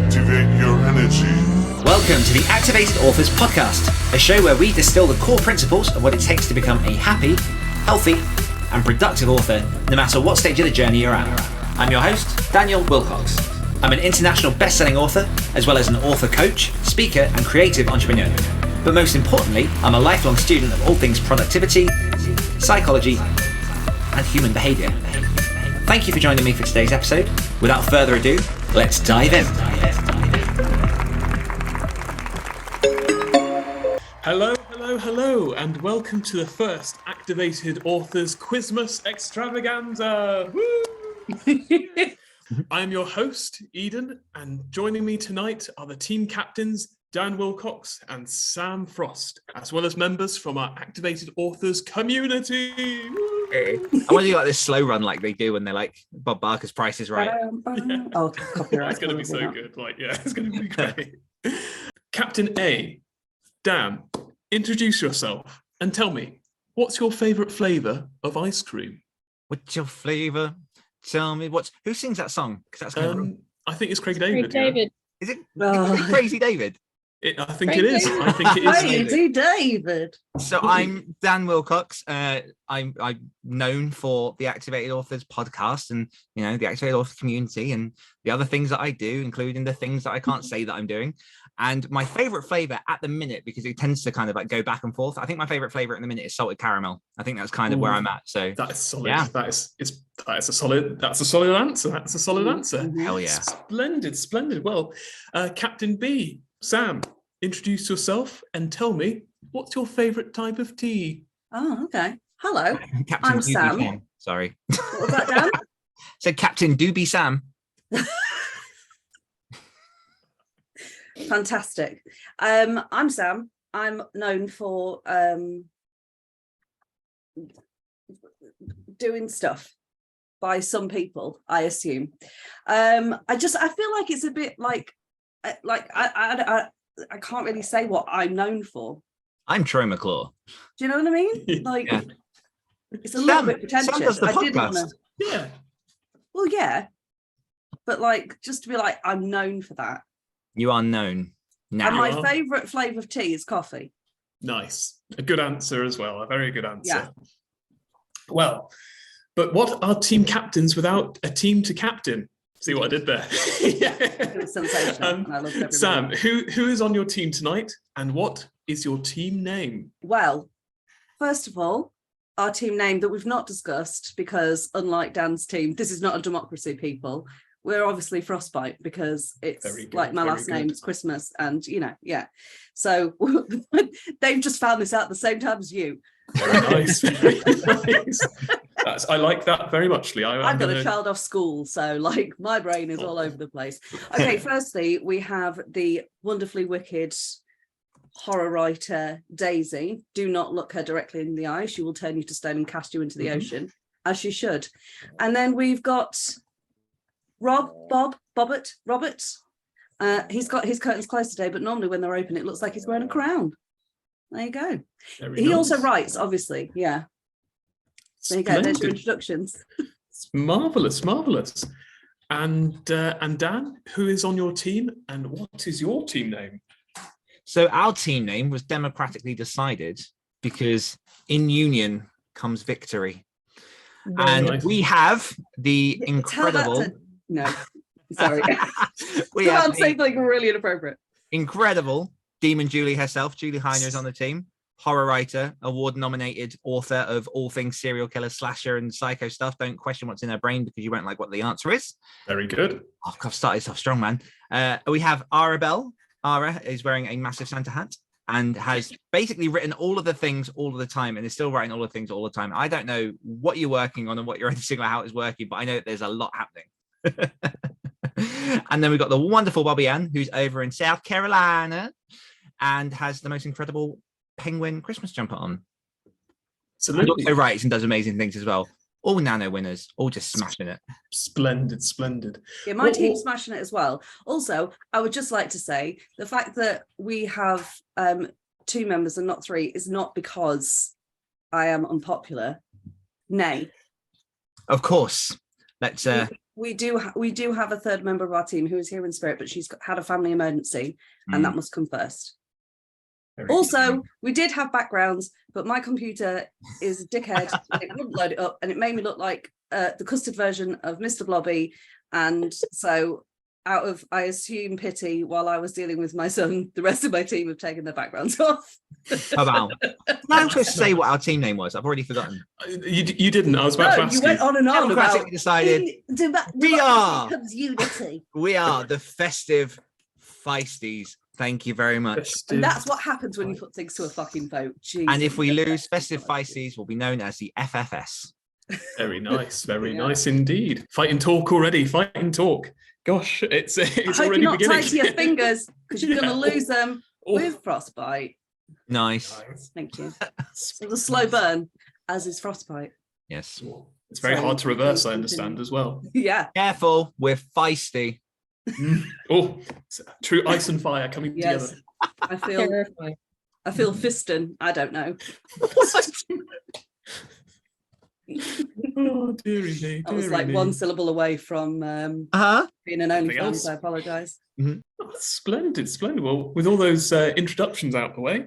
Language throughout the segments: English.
Activate your energy. Welcome to the Activated Authors Podcast, a show where we distill the core principles of what it takes to become a happy, healthy, and productive author, no matter what stage of the journey you're at. I'm your host, Daniel Willcocks. I'm an international best-selling author, as well as an author coach, speaker, and creative entrepreneur. But most importantly, I'm a lifelong student of all things productivity, psychology, and human behaviour. Thank you for joining me for today's episode. Without further ado, let's dive in. Hello, and welcome to the first Activated Authors QUIZmas Extravaganza. Woo! I am your host, Eden, and joining me tonight are the team captains, Dan Willcocks and Sam Frost, as well as members from our Activated Authors community. I want to do like this slow run like they do when they're like Bob Barker's Price is Right. Yeah. Oh, copyright. It's going to be so good. It's going to be great. Captain A, Dan, introduce yourself and tell me, what's your favourite flavour of ice cream? What's your flavour? Tell me who sings that song? Because that's kind of I think it's Craig David. Is it Crazy David? I think it is. I think it is. Crazy David. So I'm Dan Willcocks. I'm known for the Activated Authors podcast and, you know, the Activated Authors community and the other things that I do, including the things that I can't say that I'm doing. And my favorite flavor at the minute, because it tends to kind of like go back and forth, I think my favorite flavor at the minute is salted caramel. I think that's kind of where I'm at. So that is solid. Yeah. That's a solid answer. That's a solid answer. Hell yeah. Splendid. Well, Captain B, Sam, introduce yourself and tell me, what's your favorite type of tea? Oh, okay. Hello, Captain I'm Doobie Sam. Sam. Sorry. What was that, Dan? So Captain Doobie Sam. Fantastic. I'm Sam. I'm known for doing stuff by some people, I assume. I feel like it's a bit like I can't really say what I'm known for. I'm Troy McClure. Do you know what I mean? Like, Yeah. It's a little bit pretentious. Sam does the podcast. Yeah. Well, yeah, but like just to be like, I'm known for that. You are known now. And my favourite flavour of tea is coffee. Nice. A good answer as well. A very good answer. Yeah. Well, but what are team captains without a team to captain? See what I did there? It was sensational. And I loved everybody. Sam, who is on your team tonight and what is your team name? Well, first of all, our team name that we've not discussed, because unlike Dan's team, this is not a democracy, people. We're obviously Frostbite because it's like my last name is Christmas, and yeah. So they've just found this out at the same time as you. Very nice. Very nice. I like that very much, Lee. I've got a child off school, so like my brain is all over the place. Okay, firstly, we have the wonderfully wicked horror writer Daisy. Do not look her directly in the eye. She will turn you to stone and cast you into the ocean, as she should. And then we've got Robert. He's got his curtains closed today, but normally when they're open, it looks like he's wearing a crown. There you go. He also writes, obviously. Yeah. There you go. There's your introductions. It's marvelous. And Dan, who is on your team, and what is your team name? So our team name was democratically decided because in union comes victory. And nice. We have the incredible... No, sorry. We have saying something really inappropriate. Incredible Demon Julie herself. Julie Heiner is on the team. Horror writer, award-nominated author of all things serial killer, slasher, and psycho stuff. Don't question what's in her brain because you won't like what the answer is. Very good. Oh, I've started off strong, man. We have Arabelle. Ara is wearing a massive Santa hat and has basically written all of the things all of the time and is still writing all the things all the time. I don't know what you're working on and what you're editing or how it's working, but I know that there's a lot happening. And then we've got the wonderful Bobbie Ann, who's over in South Carolina and has the most incredible penguin Christmas jumper on. Absolutely. And also writes and does amazing things as well. All nano winners, all just smashing it. Splendid. Yeah, my team's smashing it as well. Also, I would just like to say the fact that we have 2 members and not 3 is not because I am unpopular. Nay. Of course. Let's We do have a third member of our team who is here in spirit, but she's had a family emergency, and that must come first. Also, we did have backgrounds, but my computer is a dickhead. It wouldn't load it up, and it made me look like the custard version of Mr. Bobbie. And so, out of, I assume, pity, while I was dealing with my son, the rest of my team have taken their backgrounds off. Wow. Can I also say what our team name was? I've already forgotten. You didn't. I was about to ask you went on and on about Democratically decided we are unity. We are the Festive Feisties. Thank you very much. And that's what happens when you put things to a fucking vote. Jesus. And if we lose, Festive Feisties will be known as the FFS. Very nice. Very nice indeed. Fight and talk already. Fight and talk. Gosh, it's already you're not beginning. tight to your fingers because you're going to lose them with frostbite. Nice. Thank you. So the slow burn, as is frostbite. Yes. It's very hard to reverse, I understand, as well. Yeah. Careful, we're feisty. Oh, true ice and fire coming together. I feel fisting. I don't know. Oh, dearie me. I was like one syllable away from being an OnlyFans. I apologise. Mm-hmm. Oh, splendid. Well, with all those introductions out the way,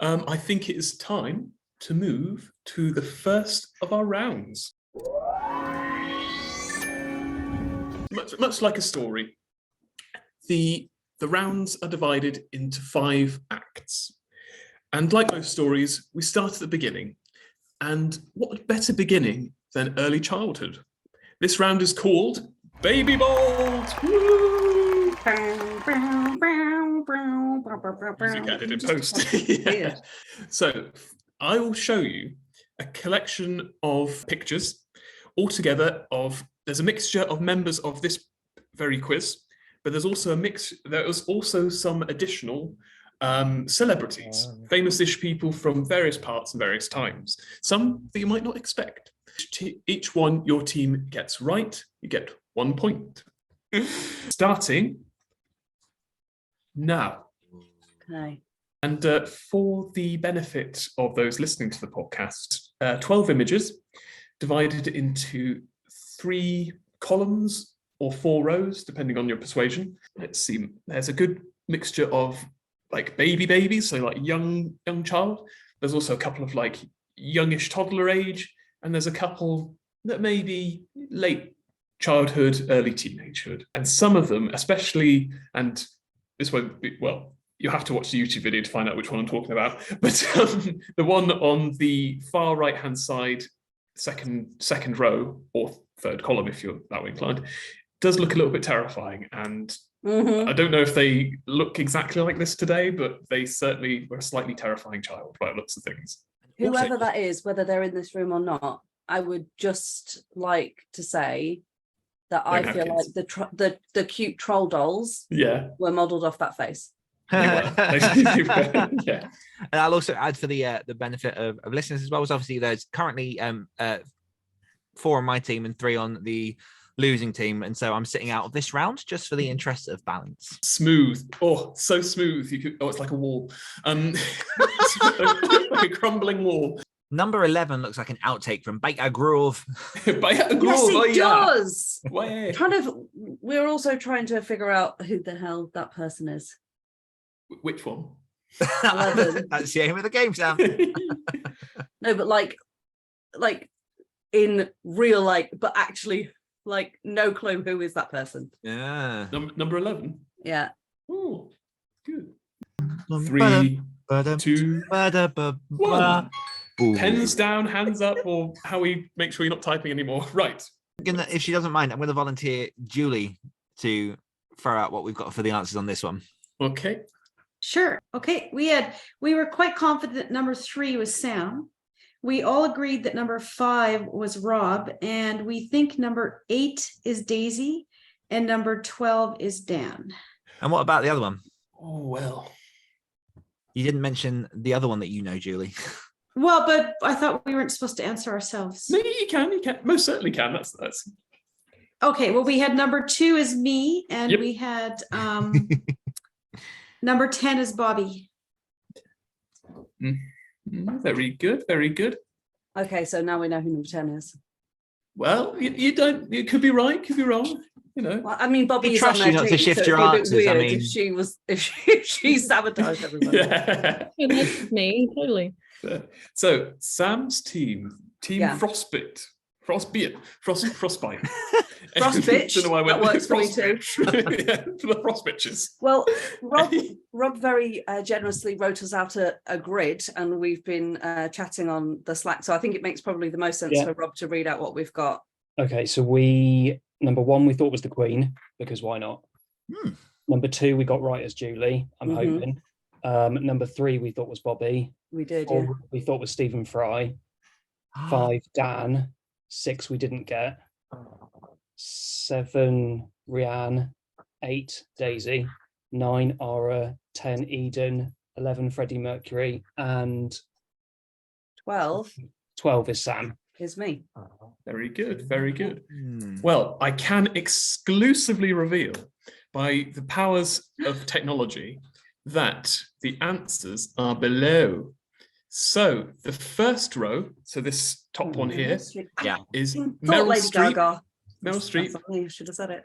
I think it is time to move to the first of our rounds. Much like a story, the rounds are divided into 5 acts. And like most stories, we start at the beginning. And what better beginning than early childhood? This round is called Baby Bold. Woo! Music added in post. Yeah. So I will show you a collection of pictures altogether there's a mixture of members of this very quiz, but there's also there was also some additional celebrities, famous-ish people from various parts and various times, some that you might not expect. Each one your team gets right, you get 1 point. Starting now. Okay. And for the benefit of those listening to the podcast, 12 images divided into 3 columns or 4 rows, depending on your persuasion. Let's see, there's a good mixture of like babies, so like young child. There's also a couple of like youngish toddler age, and there's a couple that may be late childhood, early teenagehood. And some of them, especially, and this won't be, well, you have to watch the YouTube video to find out which one I'm talking about, but the one on the far right-hand side, second row, or third column, if you're that way inclined, does look a little bit terrifying. And I don't know if they look exactly like this today, but they certainly were a slightly terrifying child by the looks of things. Whoever Also, that is, whether they're in this room or not, I would just like to say that I feel like the cute troll dolls were modelled off that face. Yeah. And I'll also add for the benefit of listeners as well, as obviously there's currently 4 on my team and 3 on the losing team, and so I'm sitting out of this round just for the interest of balance. Smooth. Oh, so smooth. It's like a wall. Like a crumbling wall. Number 11 looks like an outtake from Baker Grove. Baker Grove. Yes, it does. Yeah. We're also trying to figure out who the hell that person is. Which one? 11. That's the aim of the game, Sam. No, but like in real, but actually, no clue who is that person. Yeah. Number 11. Yeah. Oh, good. 3, 2, 1. Pens down, hands up, or how we make sure you're not typing anymore. Right. If she doesn't mind, I'm going to volunteer Julie to throw out what we've got for the answers on this one. Okay. Sure. Okay. We were quite confident number 3 was Sam. We all agreed that number 5 was Rob, and we think number 8 is Daisy, and number 12 is Dan. And what about the other one? Oh, well. You didn't mention the other one that you know, Julie. Well, but I thought we weren't supposed to answer ourselves. No, you can. Most certainly can. That's. Okay. Well, we had number 2 is me, and we had number 10 is Bobbie. Very good. Very good. Okay, so now we know who number 10 is. Well, you don't. You could be right. Could be wrong. You know. Well, I mean, Bobbie Be is on trusty their not to team, shift so it'd your be a bit answers, I weird mean- if she sabotaged everybody. Yeah. That's me, totally. So Sam's team, Yeah. Frostbite. Frostbite. Frostbite. Frost bitch, Don't know why I went that works for me Frost too. bitch. Yeah, for the Frost bitches. Well, Rob very generously wrote us out a grid, and we've been chatting on the Slack. So I think it makes probably the most sense for Rob to read out what we've got. Okay, so number one we thought was the Queen, because why not? Number two we got right as Julie, I'm hoping. Number three we thought was Bobbie. We did, Four, yeah. we thought was Stephen Fry. 5 Dan. 6 we didn't get. 7 Rianne. 8 Daisy. 9 Ara. 10 Eden. 11 Freddie Mercury, and 12 is Sam. is me. Very good. Very good. Well, I can exclusively reveal by the powers of technology that the answers are below. So the first row, so this top one here, Yeah. is Thought Meryl Lady Streep. Gaga. Meryl Streep, That's funny, I should have said it.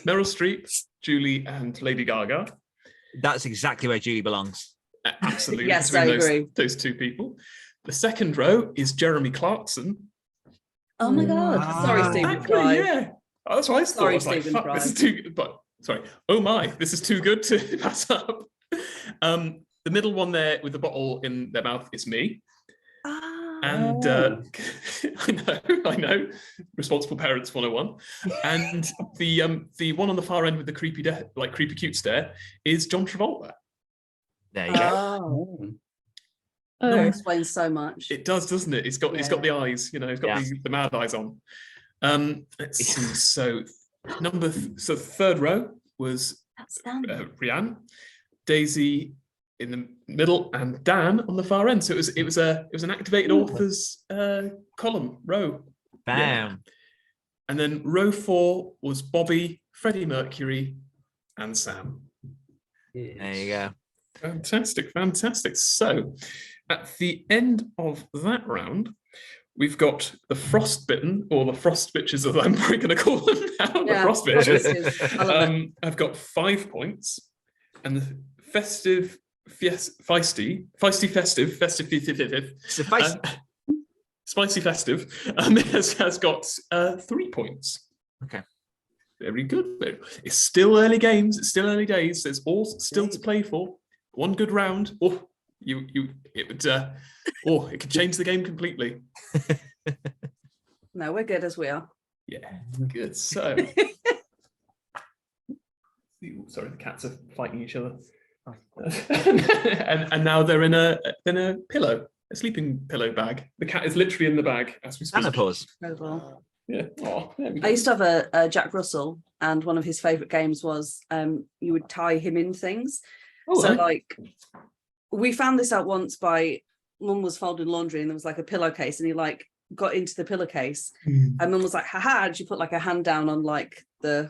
Meryl Streep, Julie, and Lady Gaga. That's exactly where Julie belongs. Absolutely. Yes, between I agree. those two people. The second row is Jeremy Clarkson. Oh my God. Sorry, Stephen Actually, Fry. yeah. Oh, that's what I thought. Sorry, I was like, Stephen fuck, Fry. this is too good. But sorry. Oh my, this is too good to pass up. The middle one there with the bottle in their mouth is me. And I know, responsible parents 101. And the one on the far end with the creepy cute stare is John Travolta. There you go. Oh, Oh, that explains so much. It does, doesn't it? He's got the eyes, you know, he's got the mad eyes on. Let's see. So so third row was Rianne, Daisy in the middle, and Dan on the far end. So it was an activated authors column row. Bam. Yeah. And then row 4 was Bobbie, Freddie Mercury, and Sam. There you go. Fantastic. So at the end of that round, we've got the Frostbitten, or the Frost Bitches, as I'm probably going to call them now, the Frost Bitches. I love it. I've got 5 points, and the Festive Feisty, Suffice. Spicy Festive has got 3 points. Okay. Very good. It's still early games. It's still early days. There's all still to play for. One good round. Oh, it could change the game completely. No, we're good as we are. Yeah, good. So, sorry, the cats are fighting each other, and now they're in a pillow, a sleeping pillow bag. The cat is literally in the bag as we speak. Menopause. Incredible. Yeah. Oh, there we go. I used to have a Jack Russell, and one of his favourite games was you would tie him in things. Oh, So right. like we found this out once by Mum was folding laundry, and there was like a pillowcase, and he like got into the pillowcase, and Mum was like, haha, and she put like a hand down on like the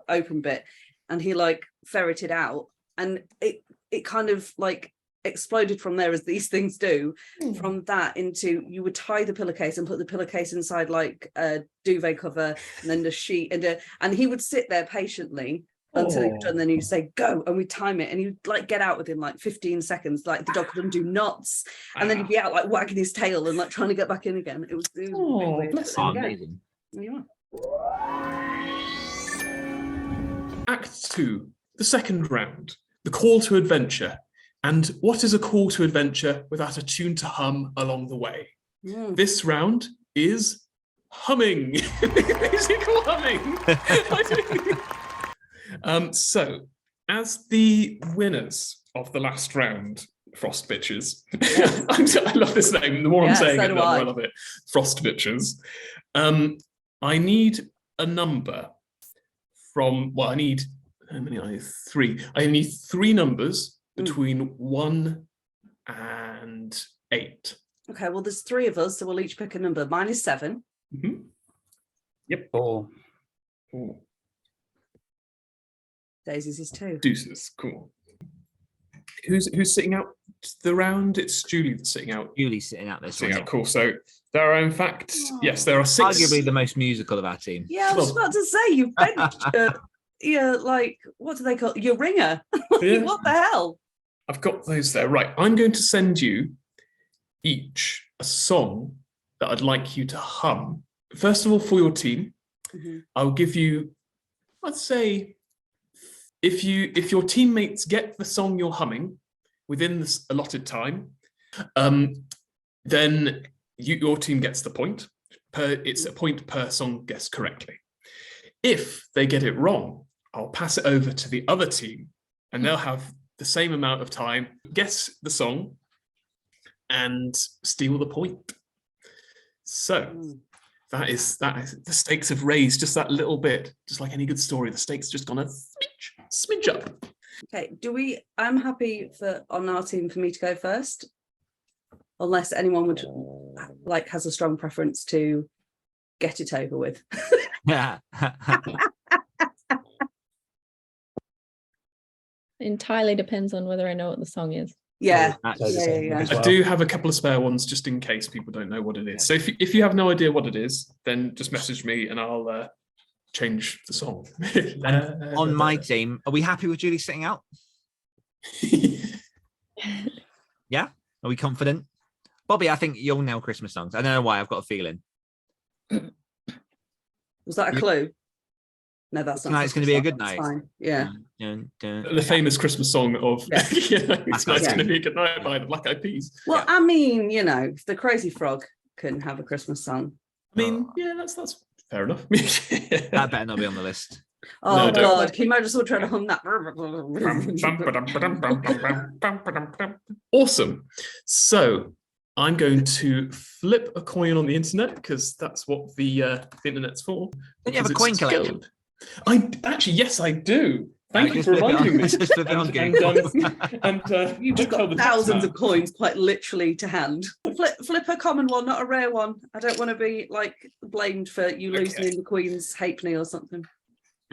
open bit, and he like ferreted out, and it kind of like exploded from there, as these things do. From that into, you would tie the pillowcase and put the pillowcase inside like a duvet cover, and then the sheet, and he would sit there patiently until he was done. Then you say go, and we time it, and you'd like get out within like 15 seconds, like the dog could undo knots, and then he'd be out like wagging his tail and like trying to get back in again. It was really weird. bless There Oh, you go. amazing. There you are. Act 2, the second round, the call to adventure. And what is a call to adventure without a tune to hum along the way? This round is humming. Musical humming. So, as the winners of the last round, Frost Bitches. I love this name. The more I'm saying so it, the do more I. I love it. Frost Bitches. I need a number from, well, I need, how many? I need 3. I need 3 numbers between 1 and 8. Okay, well, there's 3 of us, so we'll each pick a number. Mine is 7. Mm-hmm. Yep. 4. Ooh. Daisy's is 2. Deuces, cool. Who's sitting out the round? It's Julie that's sitting out. Julie's sitting out this Sitting one. out. Cool. So there are in fact, yes, there are 6. Arguably the most musical of our team. Yeah, I was about to say you've benched. Like what do they call your ringer? Yeah. What the hell? I've got those there. Right. I'm going to send you each a song that I'd like you to hum. First of all, for your team, I'll give you, I'd say, if your teammates get the song you're humming within this allotted time, then your team gets the point. It's a point per song guessed correctly. If they get it wrong, I'll pass it over to the other team, and they'll have the same amount of time, guess the song, and steal the point. So that is the stakes have raised just that little bit, just like any good story. The stakes just gone a smidge up. Okay, I'm happy on our team for me to go first, unless anyone would has a strong preference to get it over with. Yeah. Entirely depends on whether I know what the song is. Yeah. I do have a couple of spare ones just in case people don't know what it is. So if you have no idea what it is, then just message me and I'll change the song. And on my team, are we happy with Julie sitting out? Yeah? Are we confident? Bobbie, I think you'll nail Christmas songs. I don't know why, I've got a feeling. Was that a clue? No, that's not. Tonight's going to be a good night. Fine. Yeah. The famous Christmas song of Tonight's going to be a good night by the Black Eyed Peas. Well, I mean, the Crazy Frog can have a Christmas song. I mean, yeah, that's fair enough. That better not be on the list. Oh No, God, can you imagine someone trying to hum that? Awesome. So I'm going to flip a coin on the internet because that's what the internet's for. Don't you have a coin collection? Yes, I do. Thank you for reminding me. Just flip it on Google. You've just got thousands of coins quite literally to hand. Flip a common one, not a rare one. I don't want to be blamed for you losing in the Queen's halfpenny or something.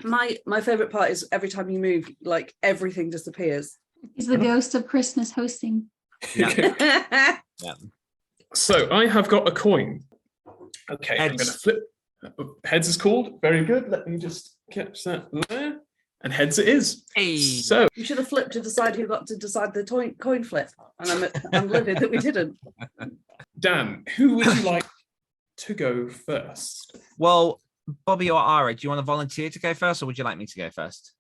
My favourite part is every time you move, everything disappears. He's the ghost of Christmas hosting. Yeah. So I have got a coin. Okay, Heads. I'm going to flip. Heads is called. Very good. Let me just catch that there. And heads it is. Hey. So You should have flipped to decide who got to decide the coin flip. And I'm livid that we didn't. Dan, who would you like to go first? Well, Bobbie or Ara, do you want to volunteer to go first, or would you like me to go first?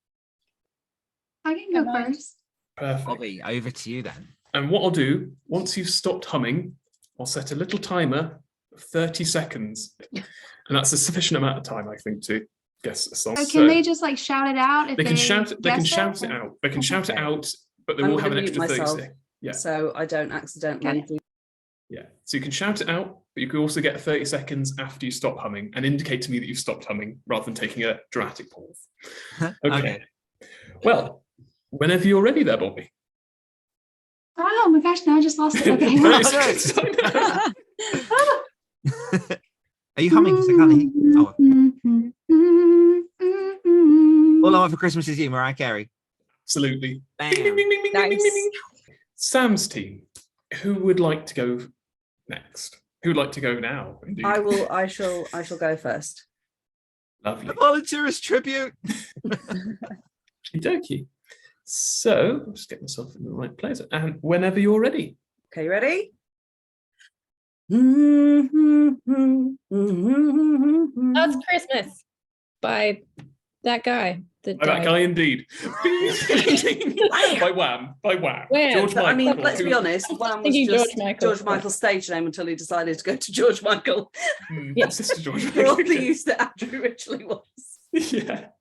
I can go first. Perfect. Bobbie, over to you then. And what I'll do, once you've stopped humming, I'll set a little timer of 30 seconds. And that's a sufficient amount of time, I think, to guess a song. So can they just shout it out? If They can shout it guess out. They can shout it Okay. out, but they I'm will have an gonna extra mute 30 myself. seconds. Yeah. So I don't accidentally do. Yeah. So you can shout it out, but you can also get 30 seconds after you stop humming and indicate to me that you've stopped humming rather than taking a dramatic pause. Okay. Well, whenever you're ready there, Bobbie. Oh my gosh, now I just lost it. Okay. 30 seconds. Are you humming? 'Cause I can't hear. Oh. All I Want for Christmas Is You, Mariah Carey. Absolutely. Bam. Ding, ding, ding, ding, ding, ding, Nice. ding, ding. Sam's team. Who would like to go next? Who would like to go now? Indeed. I shall go first. Lovely. A volunteerist tribute. Okey-dokey. So I'll just get myself in the right place. And whenever you're ready. Okay, you ready? That's Christmas by that guy. That By that died. guy, indeed. By Wham. By Wham. Wham. George I mean, Michael. let's be honest. Wham was Thinking just George Michael. George Michael's stage name until he decided to go to George Michael. Yes, Mr. George For all Michael. the use that Andrew originally was. Yeah.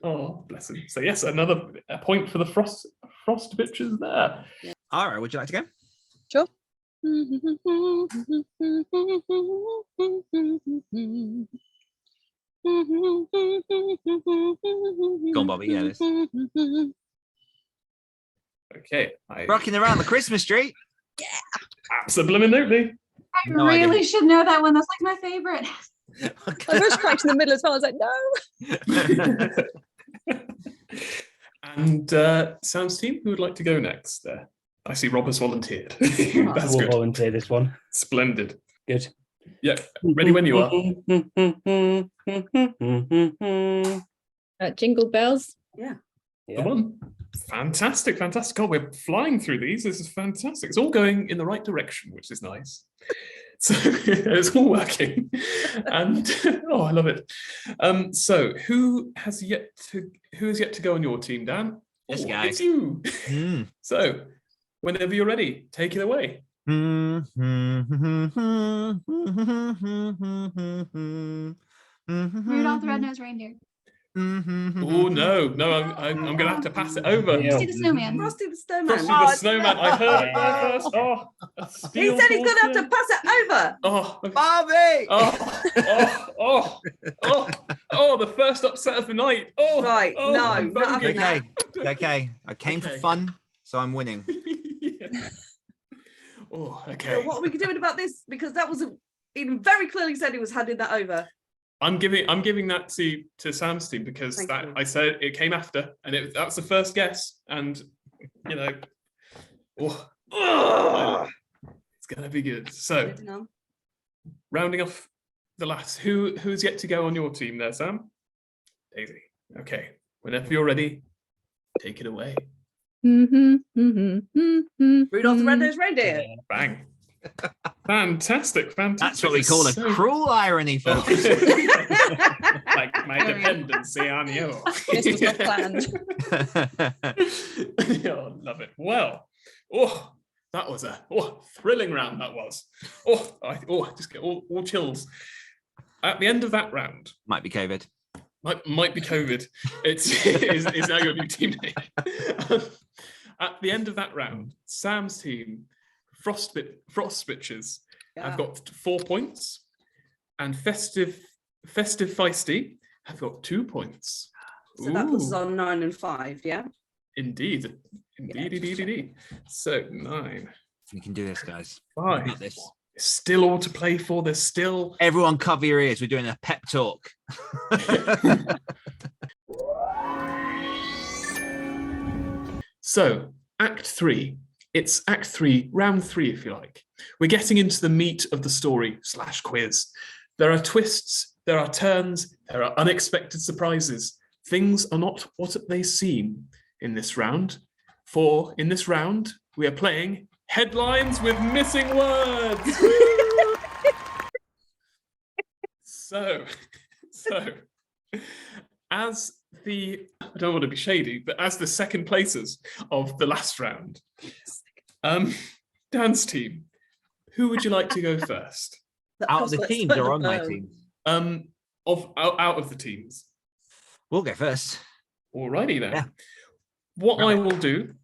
Oh, bless him. So yes, another point for the Frost Bitches there. Ara, would you like to go? Sure. Go on, Bobbie, you know this. Okay. Rocking around the Christmas tree. Absolutely. I No idea. really should know that one. That's my favorite. I was cracked in the middle as well. I was like, no. And Sam's team, who would like to go next there? I see Rob has volunteered. I That's will good. volunteer this one. Splendid. Good. Yeah, ready when you are. Jingle bells. Yeah. The one. Fantastic, fantastic. Oh, we're flying through these. This is fantastic. It's all going in the right direction, which is nice. So it's all working. And oh, I love it. So who has yet to go on your team, Dan? This Oh, guy. it's you. So whenever you're ready, take it away. Rudolph the Red-Nosed Reindeer. Oh no, I'm gonna have to pass it over. Yeah. Frosty the Snowman. Frosty the Snowman. Frosty Oh, the it's- Snowman. I heard it there first. Oh, He said he's going to have to pass it over. Oh, Bobbie! Oh, the first upset of the night. Oh, Right, oh, no, I'm not voting. having Okay. I came for Okay. fun, so I'm winning. Yeah. Oh, So okay. what are we doing about this? Because that was Eden very clearly said he was handing that over. I'm giving that to Sam's team because Thank that you. I said it came after, and that's the first guess, and it's gonna be good. So rounding off the last, who's yet to go on your team there, Sam? Daisy. Okay, whenever you're ready, take it away. Rudolph the Red-Nosed Reindeer. Bang. Fantastic. That's what we call a So- cruel irony, Oh. folks. Like my dependency on you. This was not planned. Oh, love it. Well, that was a thrilling round. That was. I just get all chills. At the end of that round, Might be COVID. might be COVID. It's now your new team name. At the end of that round, Sam's team, Frost Bitches, have got 4 points, and Festive Feisty have got 2 points. So that puts us Ooh. on 9 and 5, yeah? Indeed. So 9, We can do this, guys. 5. We got this. Still all to play for. There's still. Everyone cover your ears. We're doing a pep talk. So Act 3. It's Act 3, Round 3, if you like. We're getting into the meat of the story / quiz. There are twists, there are turns, there are unexpected surprises. Things are not what they seem in this round. For in this round, we are playing Headlines with Missing Words. So, as the, I don't want to be shady, but as the second placers of the last round, Dan's team, who would you like to go first? Out of the teams or on my team? Out of the teams. We'll go first. Alrighty then. Yeah. What I will do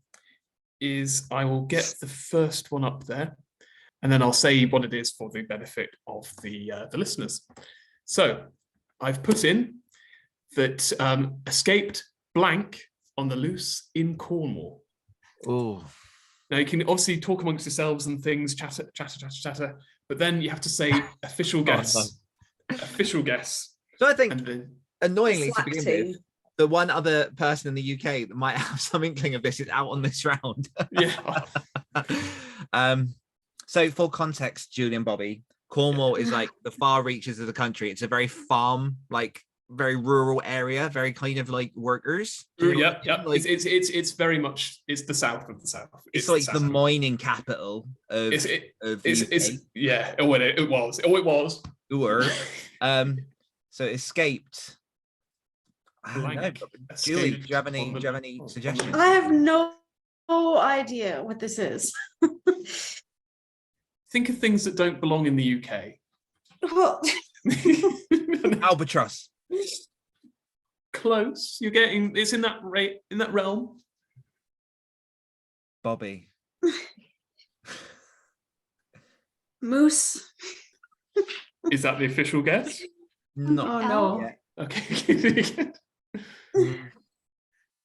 is I will get the first one up there, and then I'll say what it is for the benefit of the listeners. So I've put in that escaped blank on the loose in Cornwall. Oh, Now you can obviously talk amongst yourselves and things, chatter, but then you have to say official guess. Official guess. so I think And then annoyingly to Slack begin team. with, the one other person in the UK that might have some inkling of this is out on this round. yeah. So for context, Julie and Bobbie, Cornwall is like the far reaches of the country. It's a very farm, like very rural area, very kind of like workers. Do you know what I Yeah. mean? Like, It's very much the south of the south. it's like the south. mining capital of, It's UK. yeah. Oh, it was. Or, so escaped. I don't know. Blank. Julie, do Escaped you have any on the- suggestions? I have no idea what this is. Think of things that don't belong in the UK. Well, Albatross. Close. You're getting. It's in that realm. Bobbie. moose. Is that the official guess? No. Oh no. Yeah. Okay.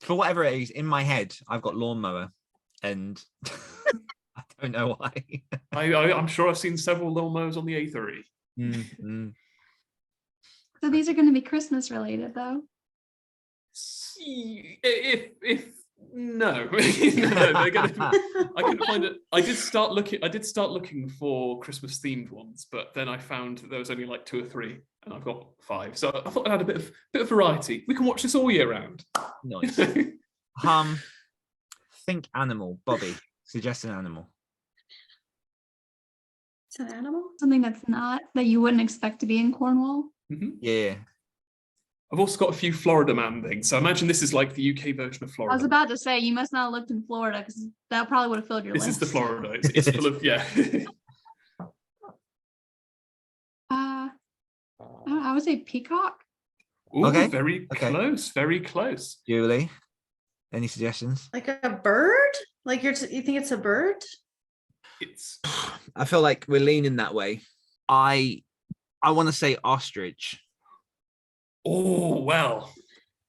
For whatever it is, in my head, I've got lawnmower, and I don't know why. I'm sure I've seen several lawnmowers on the A3. So these are going to be Christmas related, though. If No, no, they're gonna. I couldn't find it. I did start looking for Christmas themed ones, but then I found that there was only like 2 or 3, and I've got 5. So I thought I'd add a bit of variety. We can watch this all year round. Nice. Think animal, Bobbie. Suggest an animal. It's an animal. Something that's not that you wouldn't expect to be in Cornwall. Yeah. I've also got a few Florida man things. So imagine this is like the UK version of Florida. I was about to say you must not have looked in Florida because that probably would have filled your This list. is the Florida. It's full of I would say peacock. Ooh, Okay. Very close. Very close. Julie, any suggestions? Like a bird? Like you think it's a bird? It's I feel like we're leaning that way. I want to say ostrich. oh well.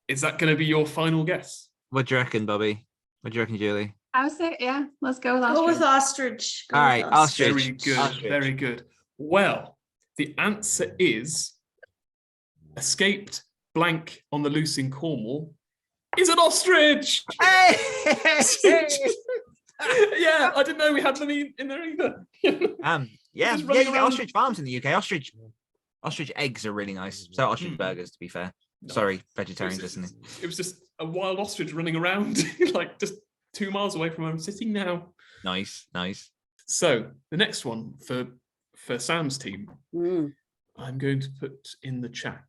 Is that going to be your final guess? What do you reckon, Bobbie? What do you reckon, Julie? I would say, yeah, let's go with Go with ostrich. ostrich. Go All with right, ostrich. Very good. Ostrich. Very good. Well, the answer is escaped blank on the loose in Cornwall is an ostrich. Hey! Yeah, I didn't know we had them in there either. Yeah, Just you running get around. ostrich farms in the UK. Ostrich eggs are really nice. So ostrich burgers, to be fair. Sorry, vegetarians listening. It was just a wild ostrich running around, like just 2 miles away from where I'm sitting now. Nice. So the next one for Sam's team, Mm. I'm going to put in the chat.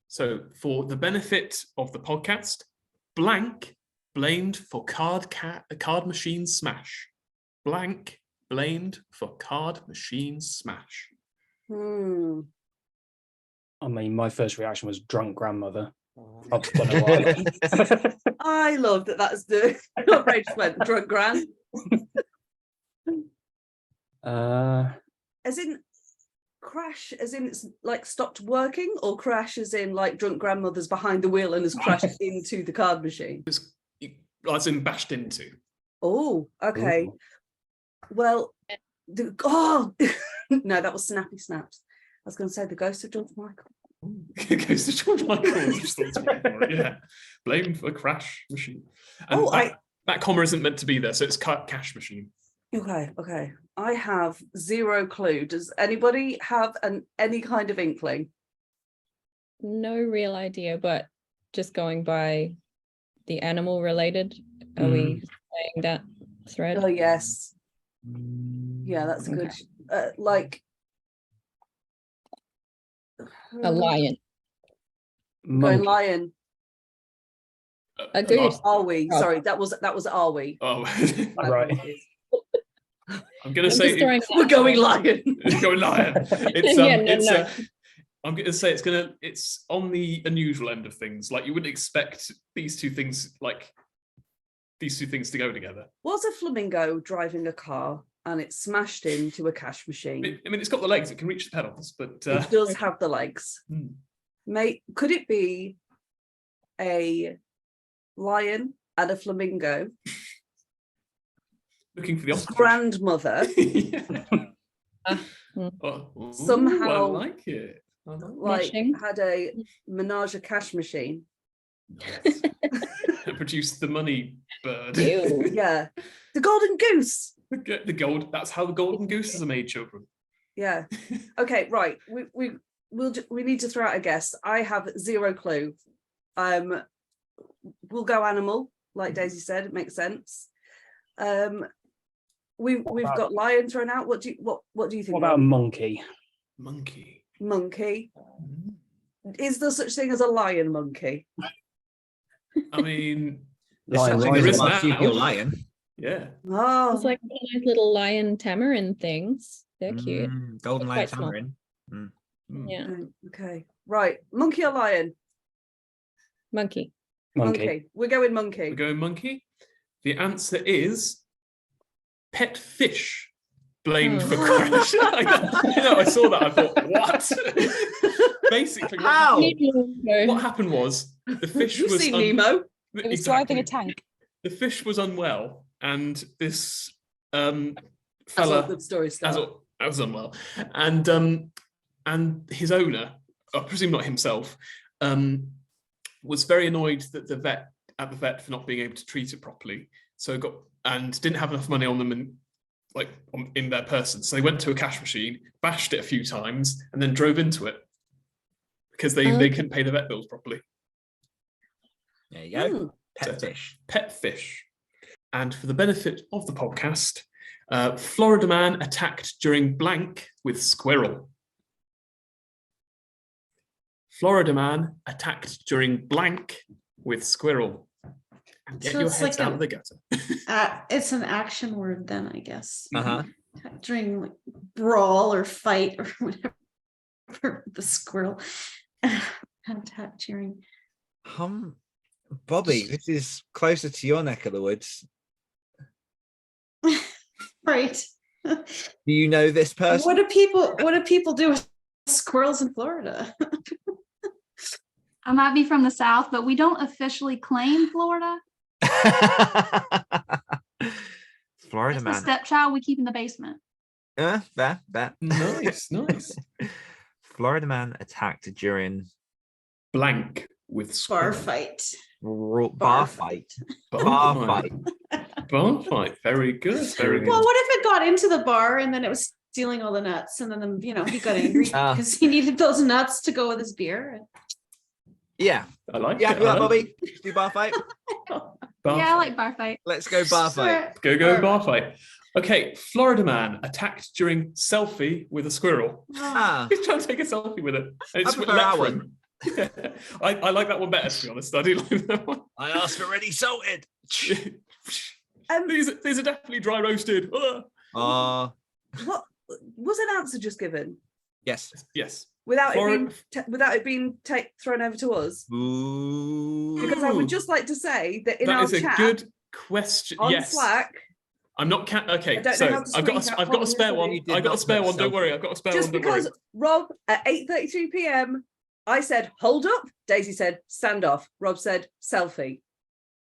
So for the benefit of the podcast, blank blamed for card machine smash. Blank blamed for card machine smash. Hmm. I mean, my first reaction was drunk grandmother. I don't know why. I love that. That's the outrage went drunk gran. As in crash, as in it's like stopped working, or crash as in like drunk grandmother's behind the wheel and has crashed into the card machine. As in bashed into. Oh, okay. Ooh. Well, no, that was Snappy Snaps. I was going to say the ghost of George Michael. It goes to George Michael. Yeah. Blame for crash machine. And that comma isn't meant to be there, so it's cash machine. Okay. I have 0 clue. Does anybody have any kind of inkling? No real idea, but just going by the animal related, are we saying that thread? Oh, yes. Yeah, that's good. Like A lion. going Monkey. lion. A goose. Are we? Oh. Sorry, that was are we? Oh, My Right. apologies. I'm gonna I'm say just throwing We're going lion. it's going lion. It's Yeah, no. I'm gonna say it's on the unusual end of things. Like you wouldn't expect these two things to go together. Was a flamingo driving a car and it smashed into a cash machine? I mean, it's got the legs; it can reach the pedals, but It does have the legs. Hmm. Could it be a lion and a flamingo? looking for the ostrich. Grandmother Yeah. Somehow, I like it. I like like Meshing. had a menage a cash machine. it. It produced the money bird. Ew. Yeah, the golden goose. The gold. That's how the golden gooses are made, children. Yeah. Okay. Right. We need to throw out a guess. I have 0 clue. We'll go animal, like Daisy said. It makes sense. We've got lion thrown out. What do you think? What about a monkey? Monkey. Monkey? Is there such thing as a lion monkey? I mean, Lion, there lion. is now. Marsupial lion. Yeah. Oh, It's like nice little lion tamarin things. They're cute. Golden They're lion quite small. tamarin. Yeah. okay. Right. Monkey or lion? Monkey. Monkey. We're going monkey. We're going monkey. The answer is pet fish. Blamed for crash. I saw that. I thought, what? Basically, what happened was the fish You've was seen Nemo. It was driving a tank. The fish was unwell, and this That's all fella good stories start. I was unwell, and his owner, I presume not himself, was very annoyed that the vet at the vet for not being able to treat it properly. So didn't have enough money on them in their person. So they went to a cash machine, bashed it a few times, and then drove into it because they couldn't pay the vet bills properly. There you go. Pet fish. Pet fish. And for the benefit of the podcast, Florida man attacked during blank with squirrel. Florida man attacked during blank with squirrel. Get So your it's heads like out of the gutter. It's an action word then, I guess. Uh-huh. During like, brawl or fight or whatever, the squirrel attack during. Bobbie, this is closer to your neck of the woods. Right. Do you know this person? What do people do with squirrels in Florida? I might be from the South, but we don't officially claim Florida. Florida It's the man. stepchild we keep in the basement. Fair. Nice. Florida man attacked during Blank with squirrel. Bar fight. bar fight. Bar fight. Very good. Very good. Well, what if it got into the bar and then it was stealing all the nuts, and then he got angry because he needed those nuts to go with his beer? Yeah. I like Yeah, it. do that, Bobbie. Do bar fight. Bar Yeah, I fight. like bar fight. Let's go bar fight. Go bar fight. Okay, Florida man attacked during selfie with a squirrel. He's trying to take a selfie with it. And it's I prefer our one. Yeah. I like that one better, to be honest. I do like that one. I asked for ready salted. These are definitely dry roasted. What was an answer just given Yes. Yes. without it being thrown over to us? Ooh. Because I would just like to say that in That our is a chat good question. on Yes. Slack, I'm not okay. I don't know So how to I've got screen I've got a cap spare on one. this You did I've got a not spare put one. Don't selfie. worry. I've got a spare just one. Don't worry. because Rob at 8:32 p.m. I said hold up. Daisy said stand off. Rob said selfie.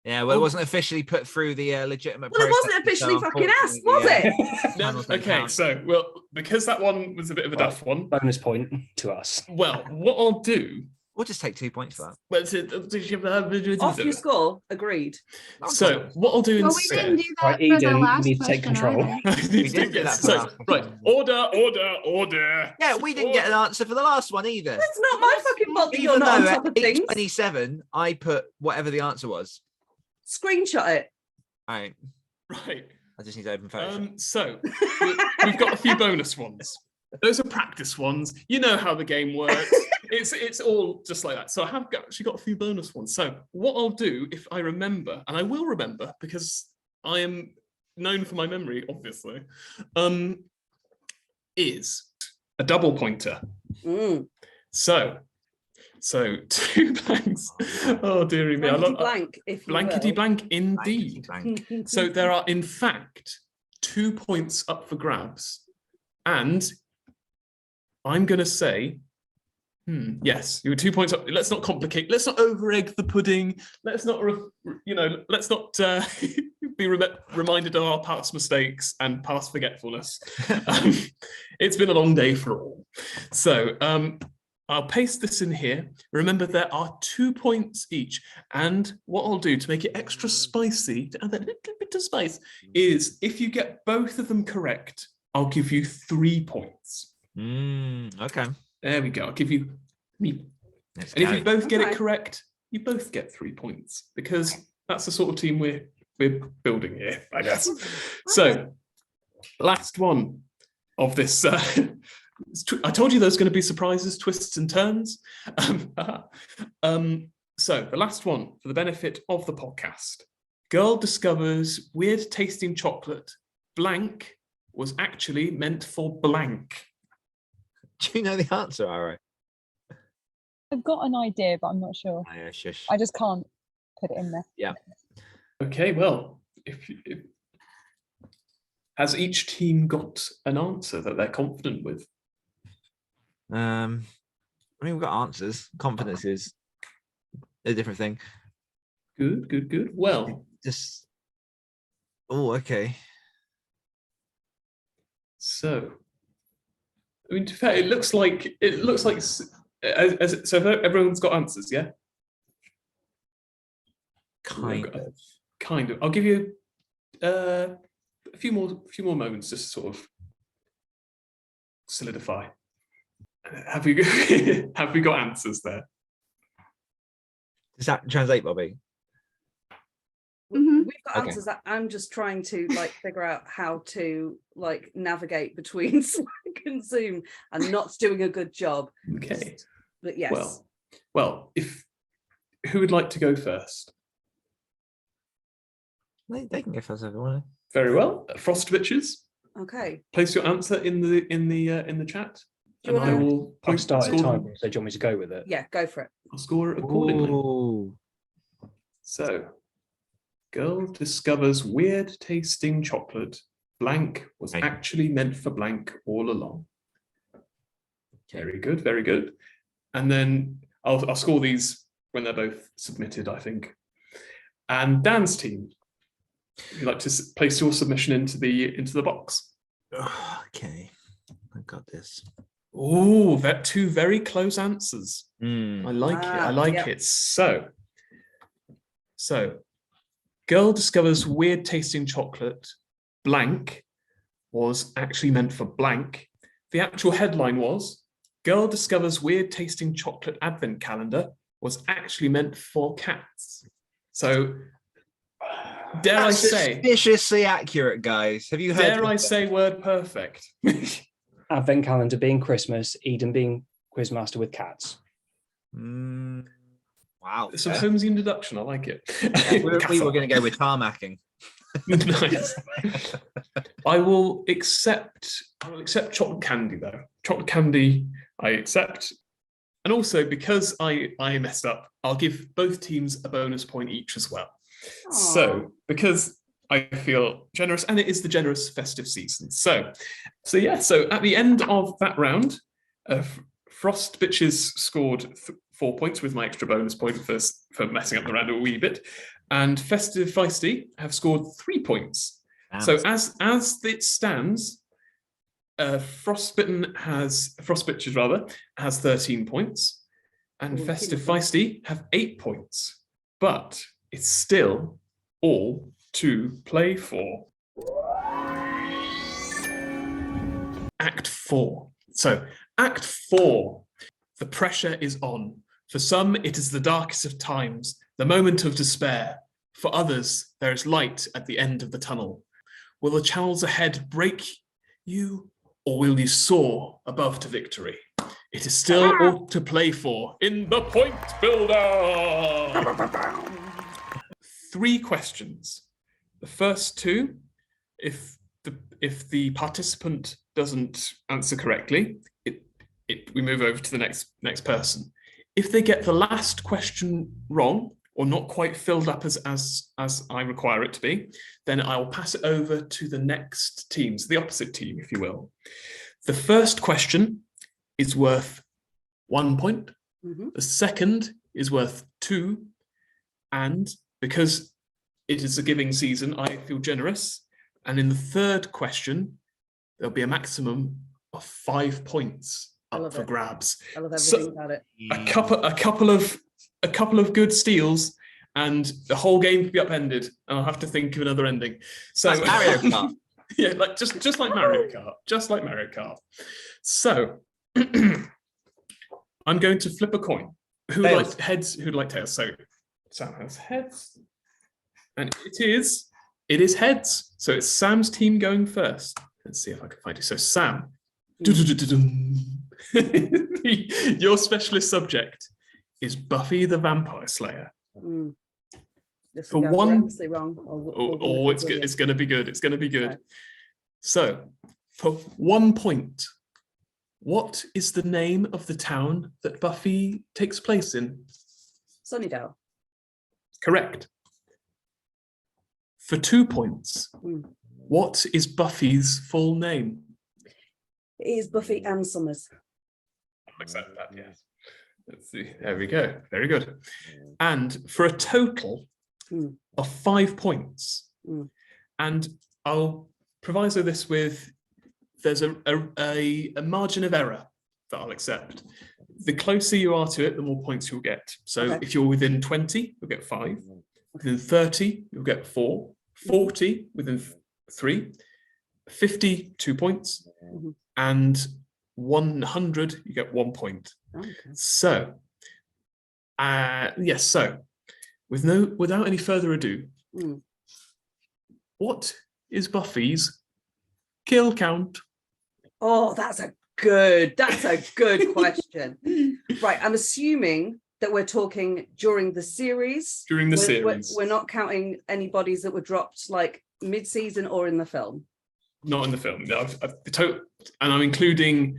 Yeah, well, it wasn't officially put through the legitimate Well, it process, wasn't officially so fucking asked, was unfortunately, it? No, Panels don't okay, count. so because that one was a bit of a Right. daft one. Bonus point to us. Well, what I'll do. We'll just take 2 points for that. Off your score. Agreed. So what I'll do Well, we instead. didn't do that Right, for the Eden, you last need to take question control. either. We didn't do that for So, the last right, question. order. Yeah, we didn't get an answer for the last one either. It's not my fucking fault that you're Even not on though top at of things. 8:27, I put whatever the answer was. Screenshot it. All right, Right. I just need to open Photoshop. So we've got a few bonus ones. Those are practice ones. You know how the game works. It's all just like that. So I have actually got a few bonus ones. So what I'll do, if I remember, and I will remember because I am known for my memory, obviously, is a double pointer. So 2 blanks. Oh dearie me. Blankety blank, if you Blankety will. blank indeed. Blankety So there are in fact 2 points up for grabs. And I'm going to say, yes, you were 2 points up. Let's not complicate. Let's not over-egg the pudding. Let's not, let's not be reminded of our past mistakes and past forgetfulness. It's been a long day for all. So I'll paste this in here. Remember, there are 2 points each. And what I'll do to make it extra spicy, to add that little bit of spice, is if you get both of them correct, I'll give you 3 points. Okay. There we go. I'll give you me. Let's And if go. you both get Okay. it correct, you both get 3 points because that's the sort of team we're building here, I guess. So, last one of this. I told you there's going to be surprises, twists, and turns. So the last one for the benefit of the podcast: girl discovers weird tasting chocolate. Blank was actually meant for blank. Do you know the answer, all right? I've got an idea, but I'm not sure. Oh, yeah, shush. I just can't put it in there. Yeah. Okay, well, if has each team got an answer that they're confident with? I mean, we've got answers. Confidence is a different thing. Good. Well, Just. Oh, okay. so I mean, to be fair, it looks like so everyone's got answers, yeah. Kind of. Kind of. I'll give you a few more moments just to sort of solidify. Have we got answers there? Does that translate, Bobbie? Mhm. We've got Okay. answers that I'm just trying to like figure out how to like navigate between Slack and Zoom and not doing a good job. Okay. But yes. Well, who would like to go first? They can go first if they want. Very well. Frosty Bitches, Okay. place your answer in the chat. Do you And I wanna- will I've started score time, them. so do you want me to go with it? Yeah, go for it. I'll score it accordingly. Ooh. So, girl discovers weird tasting chocolate. Blank was Okay. actually meant for blank all along. Okay. Very good, very good. And then I'll score these when they're both submitted, I think. And Dan's team, would you like to place your submission into the box? Okay, I got this. Oh, that two very close answers. I like it. I like Yep. it. So, girl discovers weird tasting chocolate. Blank was actually meant for blank. The actual headline was girl discovers weird tasting chocolate advent calendar was actually meant for cats. So, dare I say, Suspiciously accurate, guys. Have you heard? dare I say word perfect? Advent calendar being Christmas, Eden being quizmaster with cats. Wow. Some Holmesian deduction. I like it. We were going to go with tarmacking. Nice. I will accept chocolate candy though. Chocolate candy I accept. And also because I messed up, I'll give both teams a bonus point each as well. So because I feel generous, and it is the generous festive season. So at the end of that round, Frost Bitches scored 4 points with my extra bonus point for messing up the round a wee bit. And Festive Feisty have scored 3 points. Damn. So as it stands, Frost Bitches has 13 points, and Oh, Festive beautiful. Feisty have 8 points. But it's still all to play for. Act 4. So Act 4, the pressure is on. For some, it is the darkest of times, the moment of despair. For others, there is light at the end of the tunnel. Will the channels ahead break you, or will you soar above to victory? It is still all to play for in the Point Builder. 3 questions. The first 2, if the participant doesn't answer correctly, we move over to the next person. If they get the last question wrong or not quite filled up as I require it to be, then I will pass it over to the next team, so the opposite team, if you will. The first question is worth 1 point. Mhm. The second is worth 2. And because it is a giving season, I feel generous. And in the third question, there'll be a maximum of 5 points up for grabs. I love everything about it. A couple of good steals, and the whole game could be upended. And I'll have to think of another ending. So That's Mario Kart. yeah, like just like Mario Kart, just like Mario Kart. So I'm going to flip a coin. Who would like heads? Who'd like tails? So Sam has heads, and it is heads. So it's Sam's team going first. Let's see if I can find you. So Sam, your specialist subject is Buffy the Vampire Slayer. This For will go one- horrendously wrong. It's good. It's going to be good. It's going to be good. Okay. So, for 1 point, what is the name of the town that Buffy takes place in? Sunnydale. Correct. For 2 points, what is Buffy's full name? It is Buffy and Summers. I'll accept that, yes. Let's see. There we go. Very good. And for a total of 5 points, and I'll proviso this with, there's a margin of error that I'll accept. The closer you are to it, the more points you'll get. So Okay. if you're within 20, you'll get 5. within 30, you'll get 4. 40 within 3. 50, 2 points. Mhm. And 100, you get 1 point. Okay. So, yes, so without any further ado, Mm. what is Buffy's kill count? Oh, that's a good question. Right, I'm assuming that we're talking during the series. During the series. We're not counting any bodies that were dropped like mid-season or in the film. Not in the film. No, and I'm including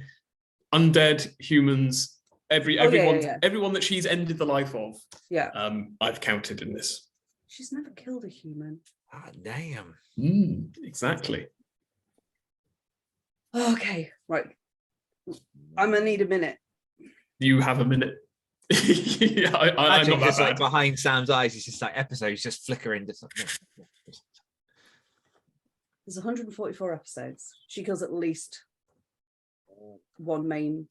undead humans. Everyone that she's ended the life of. Yeah. I've counted in this. She's never killed a human. Ah, damn. Exactly. Okay, right. I'm gonna need a minute. You have a minute. Yeah, I'm Imagine not that just like bad. behind Sam's eyes, it's just like episodes just flickering. Just like, There's 144 episodes. She kills at least one main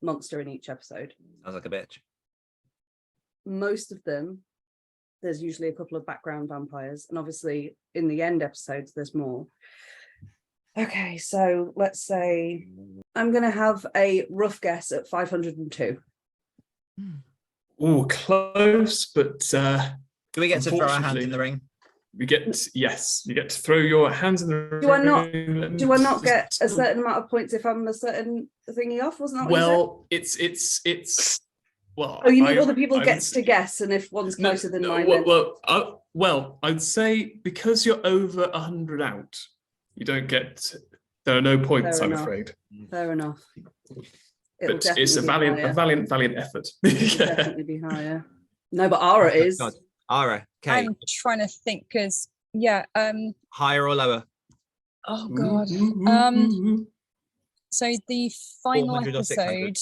monster in each episode. sounds like a bitch. Most of them, there's usually a couple of background vampires, and obviously in the end episodes there's more. Okay, so let's say I'm gonna have a rough guess at 502. Oh, close, but Do we get to throw our hands in the ring? you get to throw your hands in the ring. Do I not get a certain amount of points if I'm a certain thingy off? Wasn't that what you said? Well, it's well. Oh, you mean other people gets to guess, and if one's closer than mine, then... well, I'd say because you're over 100 out, you don't get. There are no points, Fair I'm enough. afraid. Fair enough. But it's a valiant effort. It'll definitely be higher. No, but Ara is. God. Ara, okay. I'm trying to think because Higher or lower? oh god. So the final 400 or 600? episode,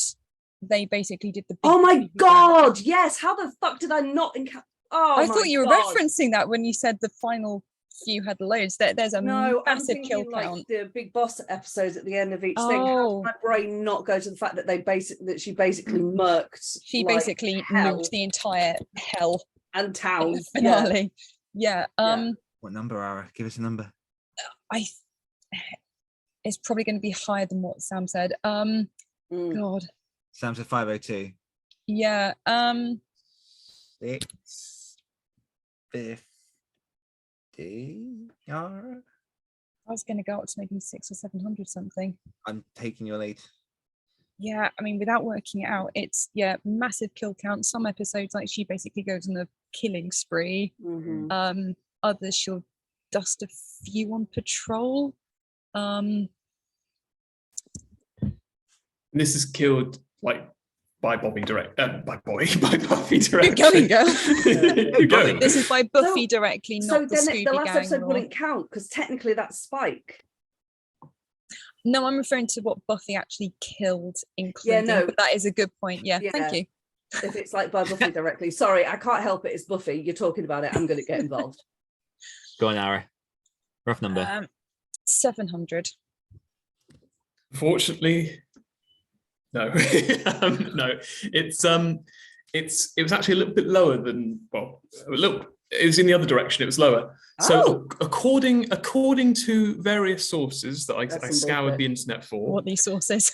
they basically did the big Oh my Buffy god! Yes. How the fuck did I not encounter? Oh, I my thought you were God. referencing that when you said the final few had loads. There's a No, I'm massive kill thinking like count. the big boss episodes at the end of each thing. How Oh. did my brain not go to the fact that she basically murked? She like, basically hell nuked the entire hell and town. Yeah. finale. Yeah. What number, Ara? Give us a number. It's probably going to be higher than what Sam said. Mm. God. Sam said 502. Yeah. 650. Ara? I was going to go up to maybe 600 or 700 something. I'm taking your lead. Yeah, I mean, without working it out, it's massive kill count. Some episodes, like she basically goes on a killing spree. Mhm. Others she'll dust a few on patrol. This is killed like by Bobbie by Buffy directly. Keep going, girl. Keep going. This is by Buffy So- directly, So not the then Scooby the last Gang. episode or- wouldn't count because technically that's Spike. No, I'm referring to what Buffy actually killed, including. no. But that is a good point. Yeah, Yeah. thank you. If it's like by Buffy directly. Sorry, I can't help it. It's Buffy. You're talking about it. I'm going to get involved. Go on, Ara. Rough number. 700. Fortunately, no. No. It was actually a little bit lower than it was in the other direction. It was lower. So according to various sources that I That's some scoured bullshit. the internet for, What these sources?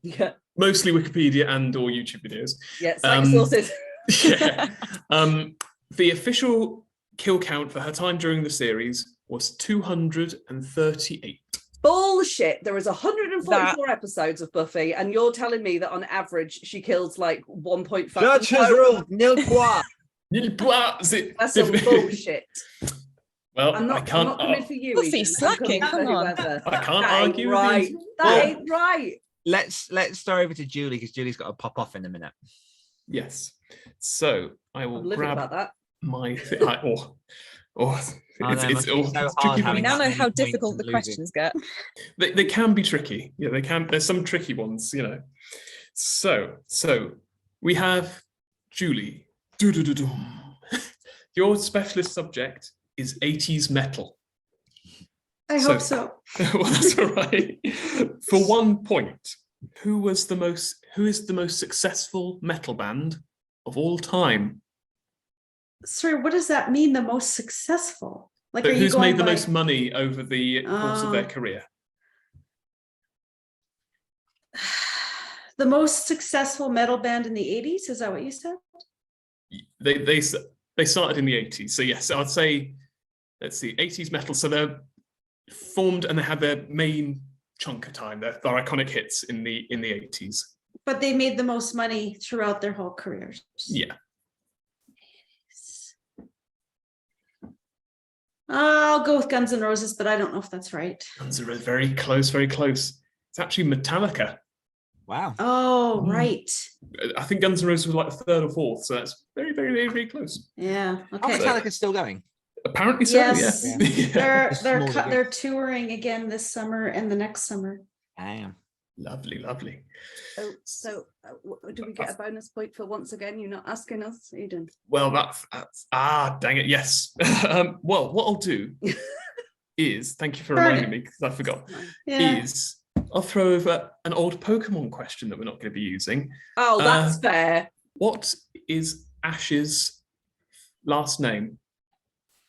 Yeah. mostly Wikipedia and or YouTube videos. Yeah, it's like sources. Yeah. The official kill count for her time during the series was 238. Bullshit. There is 144 episodes of Buffy, and you're telling me that on average she kills like 1.5. Judge has ruled nil point. That's some bullshit. Well, I'm not coming for you. Buffy Eden. I'm slacking, coming for come on. whoever. I can't That ain't argue with right. you. That ain't right. Let's throw over to Julie because Julie's got to pop off in a minute. Yes. So I will I'm living grab about that. my thing. Oh, no, it must be so hard tricky. We having now that know many how points difficult and the losing. questions get. They can be tricky. Yeah, they can. There's some tricky ones, you know. So we have Julie. Do-do-do-dum. Your specialist subject is 80s metal. I hope so. Well, that's all right. For 1 point, who is the most successful metal band of all time? sorry, what does that mean? The most successful? Like, But are you who's going made the by- most money over the course of their career? the most successful metal band in the 80s? Is that what you said? They started in the 80s. So yes, I'd say, let's see, 80s metal. So they're formed and they had their main chunk of time, their iconic hits in the 80s. But they made the most money throughout their whole careers. Yeah. I'll go with Guns N' Roses, but I don't know if that's right. Guns N' Roses, very close, very close. It's actually Metallica. Wow. Oh, right. I think Guns N' Roses was like the third or fourth, so that's very, very, very, very close. Yeah. Oh, Okay. Metallica's still going. Apparently so, Yes. yeah. They're Small again. they're touring again this summer and the next summer. Damn. Lovely, lovely. So do we get a bonus point for once again you're not asking us, Eden? Well, that's dang it, yes. Well, what I'll do is, thank you for Burn reminding it. me because I forgot, Yeah. is I'll throw over an old Pokemon question that we're not going to be using. Oh, that's fair. What is Ash's last name?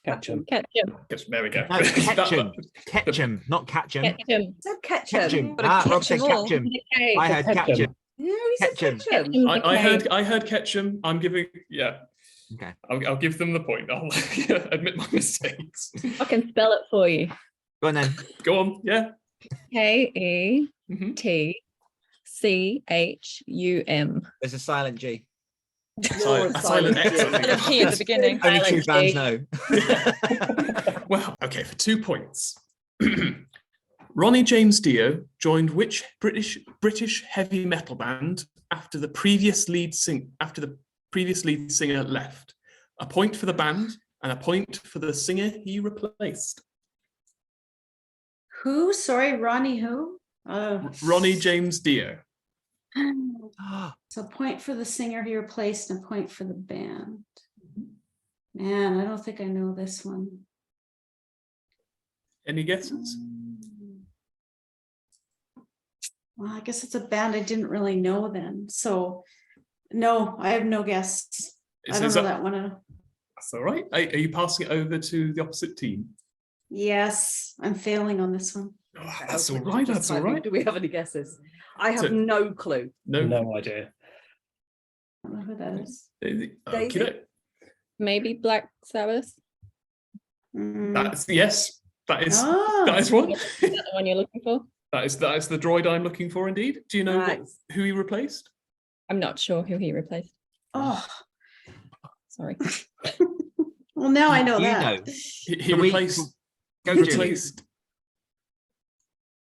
Ketchum. Ketchum. Yes, there we go. No, Ketchum. Ketchum, not Ketchum. Ketchum. Said ketchup. Ketchum. But a Ah, Rob ketchum said all. Ketchum. Okay. I heard Ketchum. Ketchum. Yeah, he said Ketchum. ketchum. I heard Ketchum. I'm giving, yeah. Okay. I'll give them the point. I'll admit my mistakes. I can spell it for you. Go on then. Go on, yeah. KETCHUM. There's a silent G. You're A silent X. I And a think. P at the beginning. Only two silent fans G. know. Well, okay, for 2 points. Ronnie James Dio joined which British heavy metal band after the previous lead singer left? A point for the band and a point for the singer he replaced. Who? Sorry, Ronnie who? Ronnie James Dio. So a point for the singer he replaced and a point for the band. Man, I don't think I know this one. Any guesses? Well, I guess it's a band I didn't really know then. So no, I have no guess. I don't know that one. That's all right. Are you passing it over to the opposite team? Yes, I'm failing on this one. Oh, that's all right. That's all right. Do we have any guesses? I have So- no clue. No. No idea. I don't know who that is. Okay. Maybe Black Sabbath. Mm. That's yes. That is Oh. that is one. Is that the one you're looking for? That is the droid I'm looking for. Indeed. Do you know Nice. who he replaced? I'm not sure who he replaced. Oh, Sorry. well, now I know You that. know. He Can we- replaced. Go, he Julie. replaced.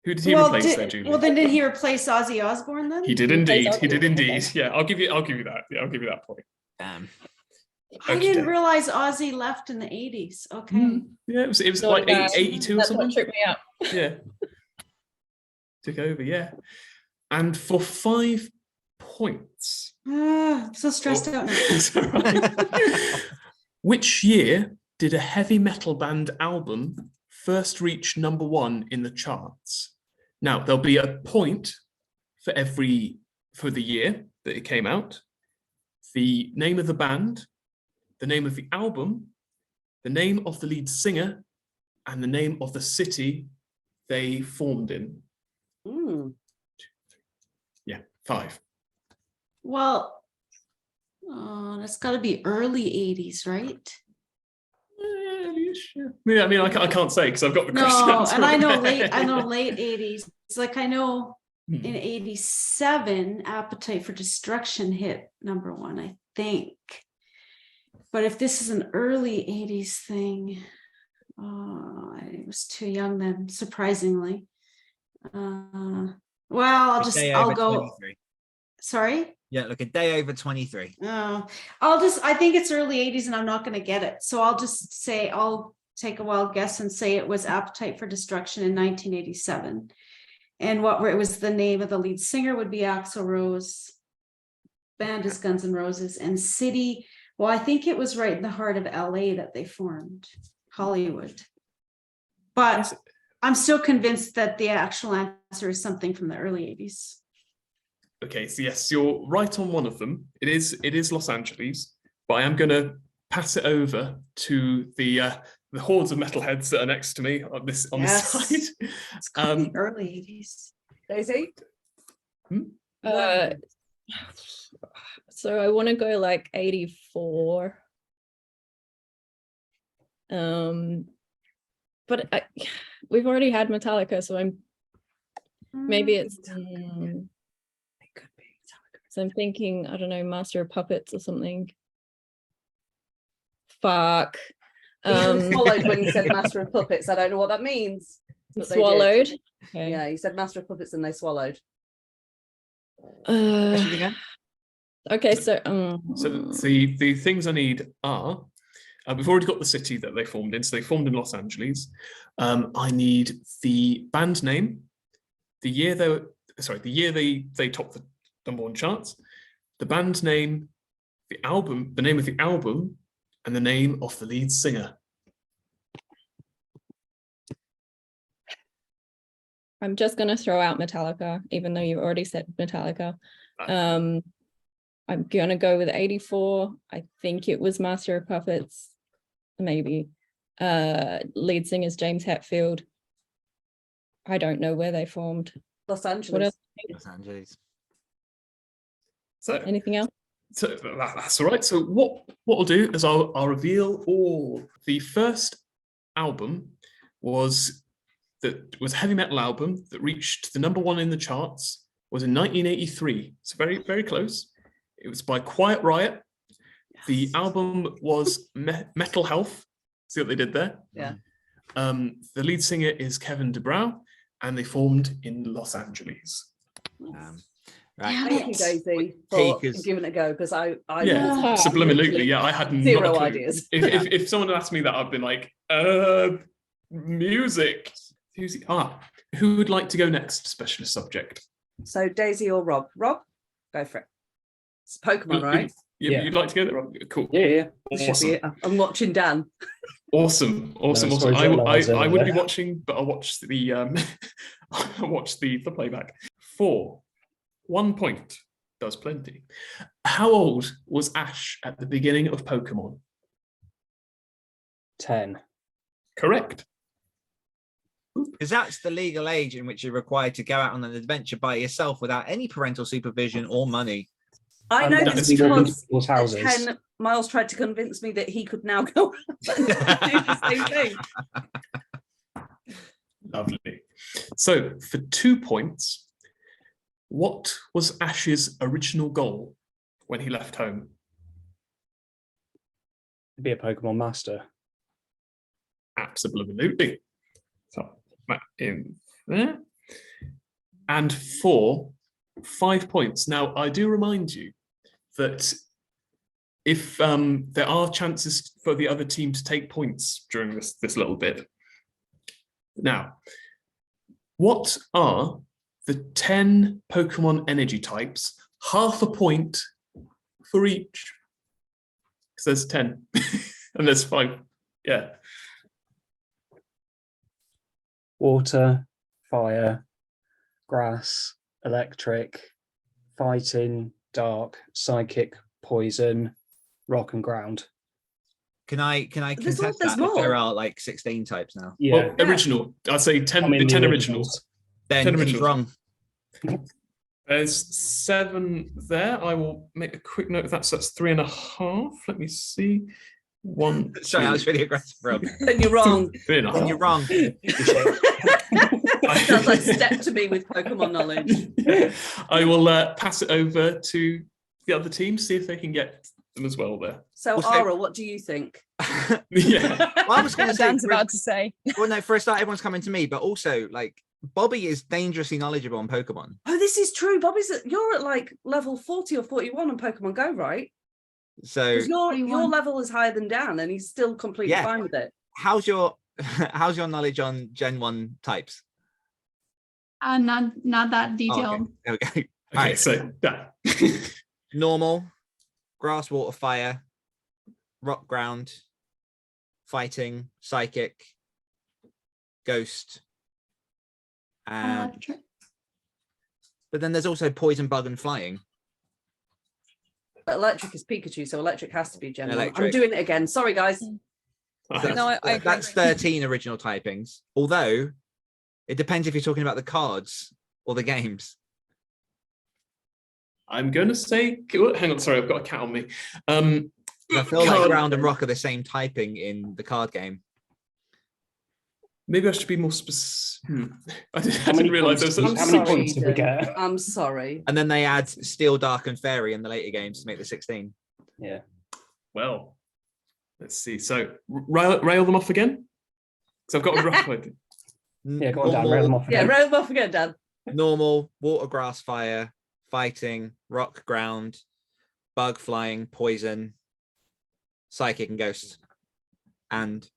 Who did he Well, replace there, Julie? well, then did he replace Ozzy Osbourne then? He did He replaced indeed. He did Ozzy. indeed. Okay. Yeah, I'll give you that. Yeah, I'll give you that point. Damn. I didn't Okay. realize Ozzy left in the 80s. Okay. Mm. Yeah, it was So like did I. 82 or That's something. what tripped me up. Yeah. Took over, yeah. And for 5 points. I'm so stressed out now. It's all right. Which year did a heavy metal band album first reach #1 in the charts? Now, there'll be a point for the year that it came out, the name of the band, the name of the album, the name of the lead singer, and the name of the city they formed in. Mm. Yeah, 5. Well, that's got to be early 80s, right? Yeah, I mean, I can't say because I've got the question. No, answer and I know there. late 80s. It's like I know Hmm. in 87, Appetite for Destruction hit #1, I think. But if this is an early 80s thing, I was too young then, surprisingly. Well, I'll go. 23. Sorry. Yeah, look, a day over 23. I think it's early 80s and I'm not going to get it. So I'll take a wild guess and say it was Appetite for Destruction in 1987. And it was the name of the lead singer would be Axl Rose. Band is Guns N' Roses, and city. Well, I think it was right in the heart of LA that they formed, Hollywood. But I'm still convinced that the actual answer is something from the early 80s. Okay, so yes, you're right on one of them. It is Los Angeles, but I am going to pass it over to the hordes of metalheads that are next to me on this Yes. side. It's called the early 80s. Daisy? So I want to go like 84. But we've already had Metallica, so maybe it's It could be. so I'm thinking, I don't know, Master of Puppets or something. Fuck. He swallowed when you said Master of Puppets. I don't know what that means. But they did. Swallowed. Okay. Yeah, you said Master of Puppets and they swallowed. Questions again? Okay, so So the things I need are, we've already got the city that they formed in. So they formed in Los Angeles. I need the band name, the year they topped the #1 charts, the band name, the album, the name of the album, and the name of the lead singer. I'm just gonna throw out Metallica, even though you already said Metallica. I'm gonna go with 84. I think it was Master of Puppets, maybe. Lead singer is James Hetfield. I don't know where they formed. Los What Angeles. else? Los Angeles. So Anything else? So that's all right. So what I'll do is I'll reveal all. The first album was a heavy metal album that reached the #1 in the charts, was in 1983. It's very, very close. It was by Quiet Riot. The album was Metal Health. See what they did there? Yeah. The lead singer is Kevin DeBrow, and they formed in Los Angeles. Right. Thank you, Daisy, Hey, for 'cause- giving it a go, because I Yeah, subliminally. Yeah, I had Zero not a clue. ideas. If someone had asked me that, I'd been like, music. Who would like to go next? Specialist subject. So Daisy or Rob? Rob, go for it. It's Pokemon, right? Yeah, Yeah. you'd like to go there, Rob? Cool. Yeah. This should Awesome. be it. I'm watching Dan. Awesome. sorry, I would be there. watching, but I'll watch the I'll watch the playback. 4, 1 point does plenty. How old was Ash at the beginning of Pokemon? 10. Correct. Because that's the legal age in which you're required to go out on an adventure by yourself without any parental supervision or money. I know that's this true. because People's at houses. 10, Miles tried to convince me that he could now go and do the same thing. Lovely. So for 2 points, what was Ash's original goal when he left home? Be a Pokemon master. Absolutely. So that in there. And for 5 points. Now, I do remind you that if there are chances for the other team to take points during this little bit. Now, what are the 10 Pokemon energy types? Half a point for each. Because there's 10 and there's 5. Yeah. Water, fire, grass, electric, fighting, dark, psychic, poison, rock and ground. Can I There's contest there's that? more. There are like 16 types now. Yeah. Well, original. I'd say 10, I mean, the the 10 originals. originals. Then 10 he's originals. wrong. There's 7 there. I will make a quick note of that. So that's 3.5. Let me see. 1. Sorry, I was really aggressive, Rob. Then you're wrong. 3.5. Then you're wrong. Sounds like step to me with Pokemon knowledge. I will pass it over to the other team, see if they can get them as well there. So, Well, so- Ara, what do you think? Yeah. Well, I was going to say, Dan's about to say. well, no, for a start, everyone's coming to me, but also, like, Bobbie is dangerously knowledgeable on Pokemon. Oh, this is true. Bobbie's you're at like level 40 or 41 on Pokemon Go, right? So, Because your 41. level is higher than Dan, and he's still completely Yeah. fine with it. how's your knowledge on Gen 1 types? Not that Oh, detailed. okay. There we go. Okay, Alright. so yeah. Normal, grass, water, fire, rock, ground, fighting, psychic, ghost, and Electric. but then there's also poison, bug, and flying. But electric is Pikachu, so electric has to be Gen 1. I'm Electric. doing it again. Sorry, guys. No, That's, I agree. that's 13 original typings. Although it depends if you're talking about the cards or the games. I'm going to say, hang on, sorry, I've got a cat on me. I feel like Card- ground and rock are the same typing in the card game. Maybe I should be more specific. I How didn't many realise points, there was how such. many sorry, points did we Eden. get? I'm sorry. And then they add Steel, Dark, and Fairy in the later games to make the 16. Yeah. Well, let's see. So rail them off again? Because I've got a rough idea. Yeah, go on, Dan, rail them off Yeah, again. roll them off again, Dan. Normal, water, grass, fire, fighting, rock, ground, bug, flying, poison, psychic, and ghost, and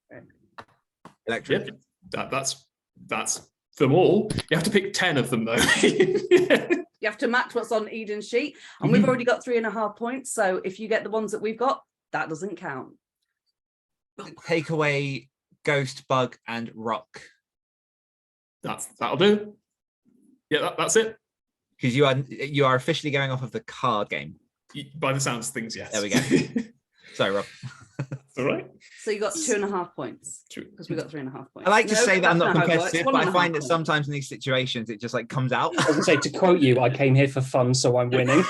electric. Yep, that's them all. You have to pick 10 of them though. You have to match what's on Eden's sheet. And we've Mhm. already got 3.5 points. So if you get the ones that we've got, that doesn't count. Take away ghost, bug, and rock, That'll do. Yeah, that's it. because you are officially going off of the card game. By the sounds of things, yes. There we go. Sorry, Rob. All right. So you got 2.5 points True. because we got 3.5 points. I like to No, say that I'm that's not how it works. competitive, but I 1.5 find that points. sometimes in these situations it just like comes out. I was going to say, to quote you, I came here for fun, so I'm winning.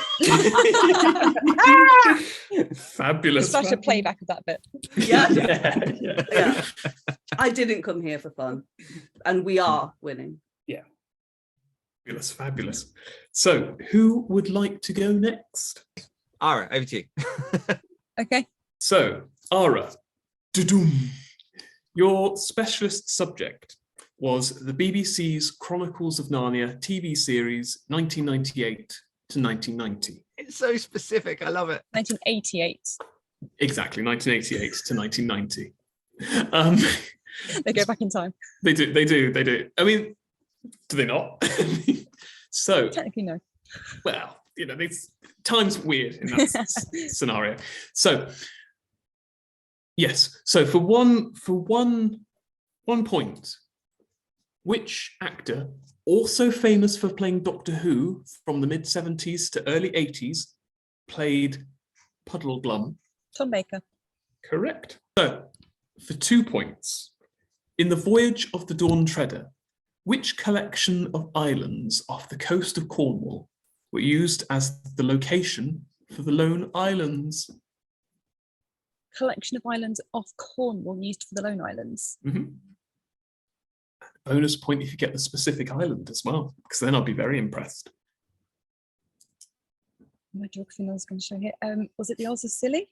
Fabulous. Such a playback of that bit. Yeah. Yeah. Yeah. I didn't come here for fun. And we are winning. Fabulous, fabulous. So, who would like to go next? All right, over to you. Okay. So, Ara, doo-doom. Your specialist subject was the BBC's Chronicles of Narnia TV series 1998 to 1990. It's so specific. I love it. 1988. Exactly, 1988 to 1990. They go back in time. They do. I mean, do they not? So, Technically, no. well, you know, time's weird in that scenario. So, yes. So for one point, which actor, also famous for playing Doctor Who from the mid-70s to early 80s, played Puddleglum? Tom Baker. Correct. So, for 2 points, in The Voyage of the Dawn Treader, which collection of islands off the coast of Cornwall were used as the location for the Lone Islands? Collection of islands off Cornwall used for the Lone Islands. Mhm. Bonus point if you get the specific island as well, because then I'll be very impressed. My geography knows going to show here. Was it the Isles of Scilly?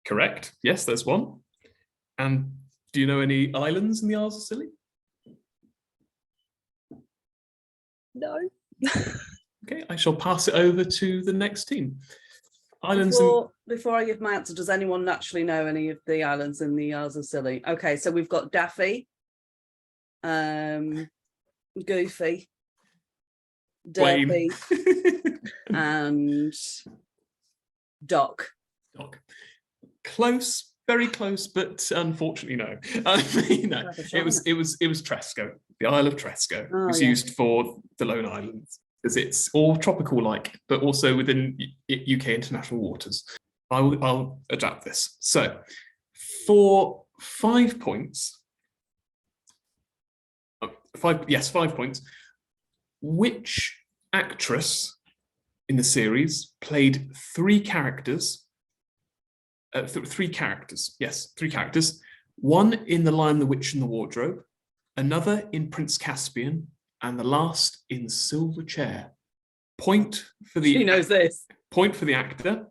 Correct. Yes, there's one. And do you know any islands in the Isles of Scilly? No. Okay, I shall pass it over to the next team. Islands in... Before I give my answer, does anyone actually know any of the islands in the Isles of Scilly? Okay, so we've got Daffy, Goofy, Wayne. Derpy, and Doc. Doc. Close, very close, but unfortunately no. No, it was Tresco. The Isle of Tresco was used for the Lone Islands, as it's all tropical-like, but also within UK international waters. I'll adapt this. So, for 5 points, 5 points. Which actress in the series played three characters? Three characters. One in The Lion, the Witch, and the Wardrobe, another in Prince Caspian, and the last in Silver Chair. Point for the She knows this. Point for the actor,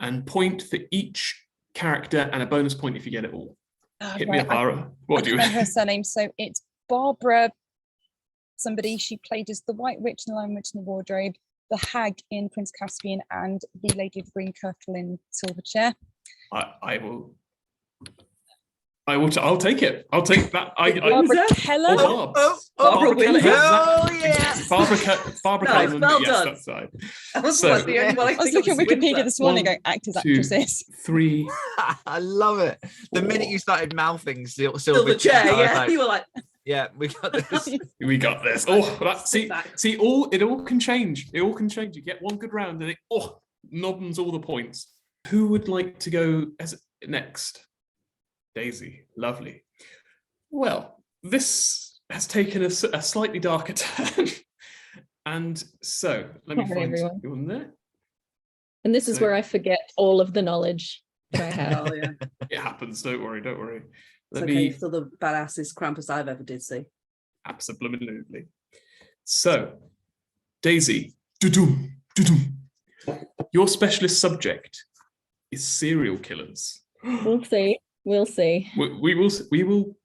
and point for each character, and a bonus point if you get it all. Hit me up, Ara. What do you? Remember her surname. So it's Barbara. Somebody, she played as the White Witch in The Lion, Witch, and the Wardrobe, the Hag in Prince Caspian, and the Lady of the Green Kirtle in Silver Chair. I'll take it. I'll take that. Barbara Keller. Barbara Keller. Oh, yeah. Barbara Nice, Keller. well Yes, done. that's right. That was So- like the only one I was think looking at of Wikipedia Winslet. this morning, 1, going actors, 2, actresses. 3. I love it. The minute you started mouthing Silver Silver Chair, I was yeah. like, You were like, yeah, we got this. We got this. Oh, see, Fact. it all can change. It all can change. You get one good round, and Nobbins all the points. Who would like to go as next? Daisy, lovely. Well, this has taken a slightly darker turn. And so, let me Sorry, find everyone. you on there. And this is So- where I forget all of the knowledge that I have. Oh, yeah. It happens, don't worry, don't worry. It's Let okay. me, You're still the badassest Krampus I've ever did see. absolutely. So, Daisy, doo-doom, doo-doom. Your specialist subject is serial killers. We'll see. We'll see. We will,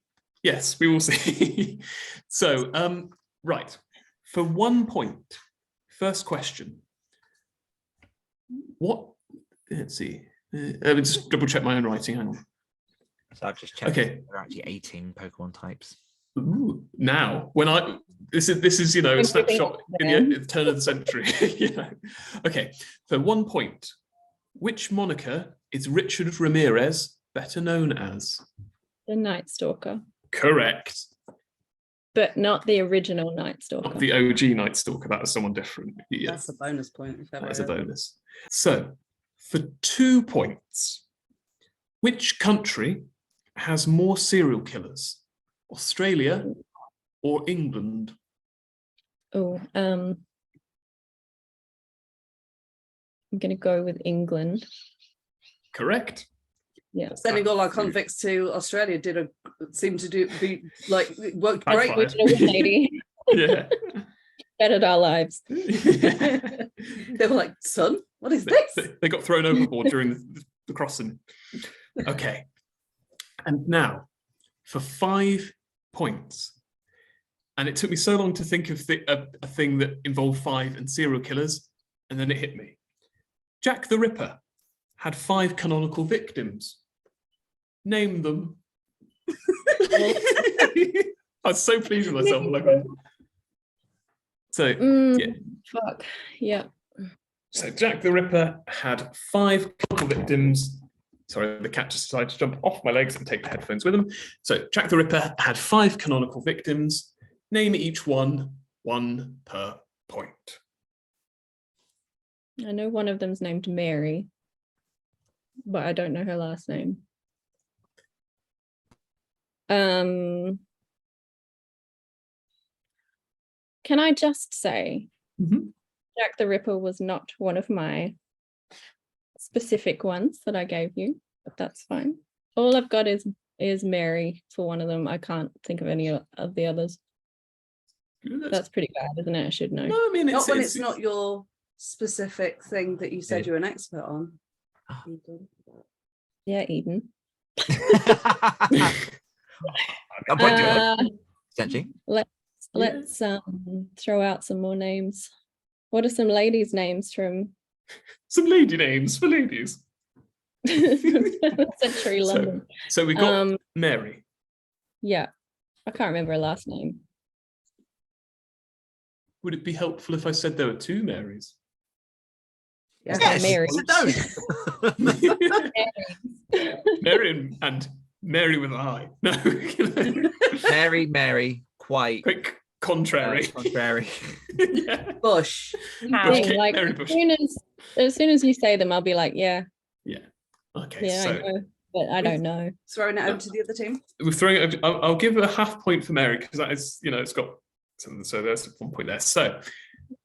yes, we will see. So, right, for 1 point, first question. What, let's see, let me just double check my own writing, hang on. So I've just checked. Okay. There are actually 18 Pokemon types. Ooh, now, when this is you know, a snapshot in the turn of the century. You know. Okay, for 1 point, which moniker is Richard Ramirez better known as? The Night Stalker, Correct. but not the original Night Stalker. Not the OG Night Stalker, that was someone different. Yeah, That's a bonus point. If ever that is a heard. bonus. So, for 2 points, which country has more serial killers? Australia or England? Oh, I'm gonna go with England. Correct. Yeah. Sending all our convicts to Australia worked Backfired. great. We did a 180. Yeah. Bettered our lives. They were like, son, what is this? They got thrown overboard during the crossing. Okay. And now, for 5 points, and it took me so long to think of a thing that involved 5 and serial killers, and then it hit me. Jack the Ripper had 5 canonical victims. Name them. I was so pleased with myself. So, yeah. Fuck. Yeah. So Jack the Ripper had 5 canonical victims. Sorry, the cat just decided to jump off my legs and take the headphones with him. So Jack the Ripper had 5 canonical victims. Name each one per point. I know one of them's named Mary, but I don't know her last name. Can I just say, Mhm. Jack the Ripper was not one of my specific ones that I gave you, but that's fine. All I've got is Mary for one of them. I can't think of any of the others. That's pretty bad, isn't it? I should know. No, I mean, Not when it's not your specific thing that you said Yeah. you're an expert on. Yeah, Eden. I'll point you up. Essentially. Let's throw out some more names. What are some ladies' names from Some lady names for ladies. Century London? So we got Mary. Yeah, I can't remember her last name. Would it be helpful if I said there were 2 Marys? Yeah. Okay, Mary. Mary and Mary with an I. No. Mary, quite Quick contrary. contrary. Yeah. Bush. Thing, Okay, like Mary Bush. as soon as you say them, I'll be like, yeah, Okay, yeah, I so know, but I don't know. Throwing it over to the other team. we're throwing it. I'll give it a half point for Mary because that is, you know, it's got something. So there's 1 point there. So,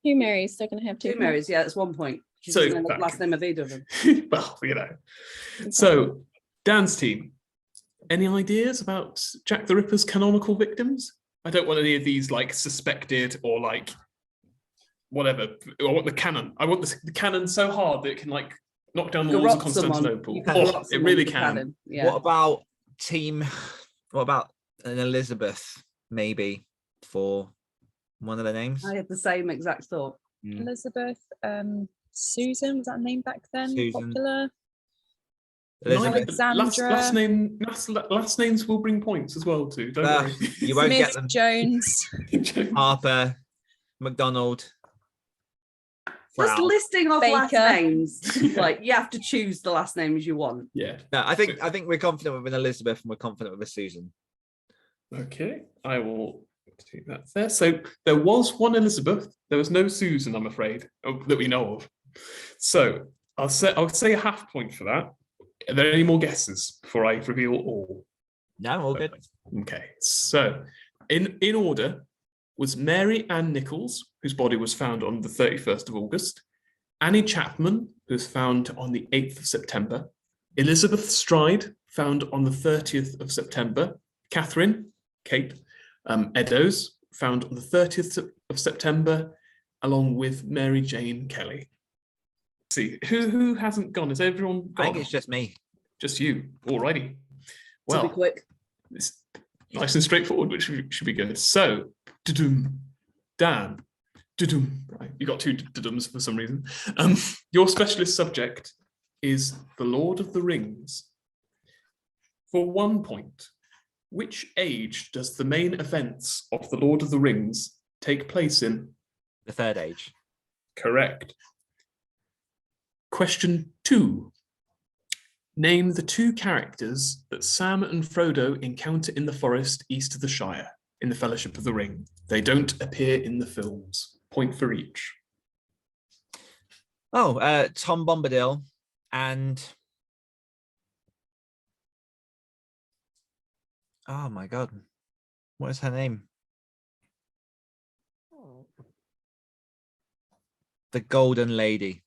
2 Marys, still gonna have 2 Two Marys, yeah, that's 1 point. She So doesn't know the that last could- name of either of them. well, you know. So, Dan's team. Any ideas about Jack the Ripper's canonical victims? I don't want any of these like suspected or like whatever. I want the cannon. I want the cannon so hard that it can like knock down the walls of Garrot someone. Constantinople. You can Oh, garrot it someone really with a can. cannon. Yeah. What about an Elizabeth, maybe, for one of the names? I had the same exact thought. Elizabeth, Susan, was that a name back then? Susan. Popular. Elizabeth. Last names will bring points as well too. Don't worry. You won't get Smith, them. Jones. Harper, McDonald. Just Wow. listing off last Baker. names. Like you have to choose the last names you want. Yeah. No, I think we're confident with an Elizabeth and we're confident with a Susan. Okay, I will take that there. So there was one Elizabeth. There was no Susan, I'm afraid, that we know of. So I'll say a half point for that. Are there any more guesses before I reveal all? No, all good. Okay, so in order was Mary Ann Nichols, whose body was found on the 31st of August, Annie Chapman, who was found on the 8th of September, Elizabeth Stride, found on the 30th of September, Catherine, Kate, Eddowes, found on the 30th of September, along with Mary Jane Kelly. Let's see, who hasn't gone? Has everyone I gone? think it's just me. Just you. Alrighty. To be Well, quick. it's nice and straightforward, which should be good. So, Dan, right, you got two dums for some reason. Your specialist subject is The Lord of the Rings. For 1 point, which age does the main events of The Lord of the Rings take place in? The third age. Correct. Question 2. Name the two characters that Sam and Frodo encounter in the forest east of the Shire in the Fellowship of the Ring. They don't appear in the films. Point for each. Oh, Tom Bombadil and oh my god, what is her name? The Golden Lady.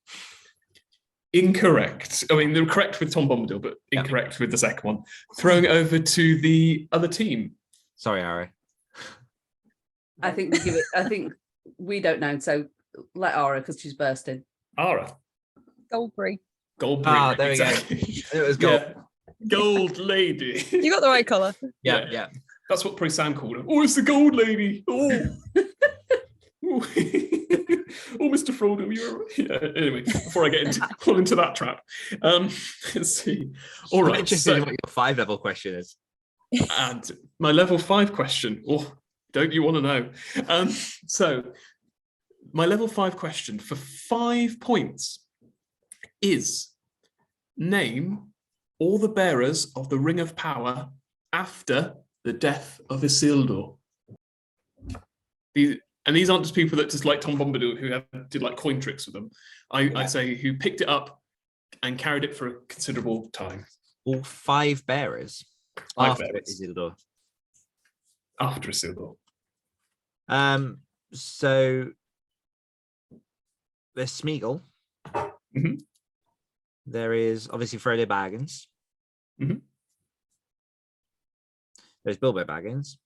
Incorrect. I mean, they're correct with Tom Bombadil, but incorrect with the second one. Throwing it over to the other team. Sorry, Ari. I think we give it. I think we don't know. So let Ara, because she's bursting. Ara. Goldberry. Goldberry. Ah, there we go. It was gold. Yeah. Gold Lady. You got the right colour. Yeah. That's what probably Sam called her. Oh, it's the Gold Lady. Oh. Oh. Oh, Mr. Frodo, you're anyway. Before I get fall into that trap, let's see. All I'm right, interested in what your 5-level question is. and my level 5 question. Oh, don't you want to know? So, my level 5 question for 5 points is: name all the bearers of the Ring of Power after the death of Isildur. These aren't just people that just like Tom Bombadil who did like coin tricks with them. I say who picked it up and carried it for a considerable time. All 5 bearers after Isildur. After Isildur. So there's Smeagol. Mhm. There is obviously Frodo Baggins. Mhm. There's Bilbo Baggins.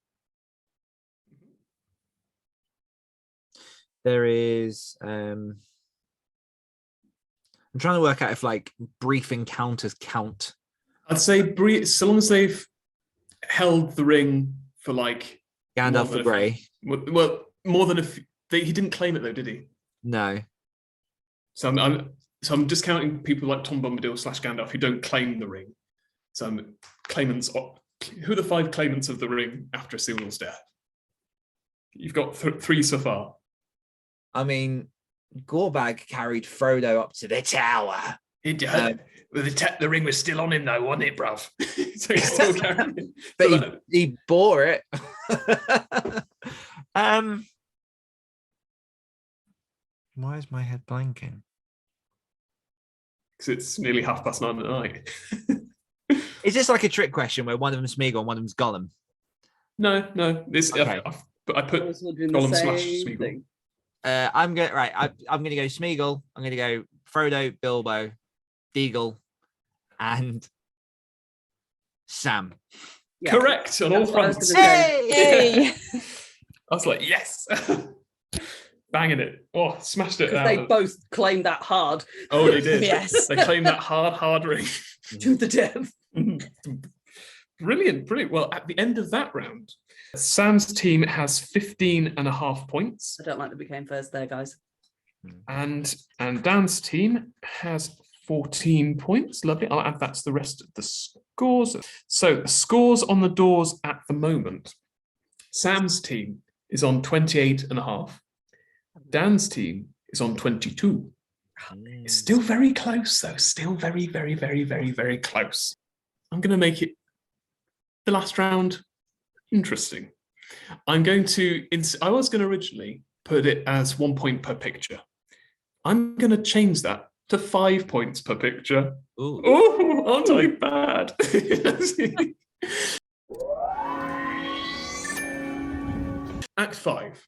There is I'm trying to work out if like brief encounters count. I'd say so long as they've held the ring for like Gandalf the Grey. Well, more than he didn't claim it though, did he? No. So I'm discounting people like Tom Bombadil / Gandalf who don't claim the ring. So claimants. Who are the 5 claimants of the ring after Isildur's death? You've got 3 so far. I mean, Gorbag carried Frodo up to the tower. He did. The ring was still on him though, wasn't it, bruv? So he's still carrying it. But he bore it. Why is my head blanking? Because it's nearly 9:30 at night. Is this like a trick question where one of them's Smeagol and one of them's Gollum? No. This, Okay. but I put Gollum / Smeagol. I'm gonna I'm gonna go Smeagol. I'm gonna go Frodo, Bilbo, Deagle, and Sam. Yeah. Correct on all fronts. Hey! I was like, yes, banging it. Oh, smashed it. Because they both claimed that hard. Oh, they did. Yes. They claimed that hard ring To the death. Brilliant. Well, at the end of that round, Sam's team has 15.5 points. I don't like that we came first there, guys. And Dan's team has 14 points. Lovely. I'll add that to the rest of the scores. So scores on the doors at the moment. Sam's team is on 28.5. Dan's team is on 22. It's still very close, though. Still very, very, very, very, very close. I'm going to make it the last round interesting. I was going to originally put it as 1 point per picture. I'm going to change that to 5 points per picture. Ooh. Oh, aren't I bad? Act 5.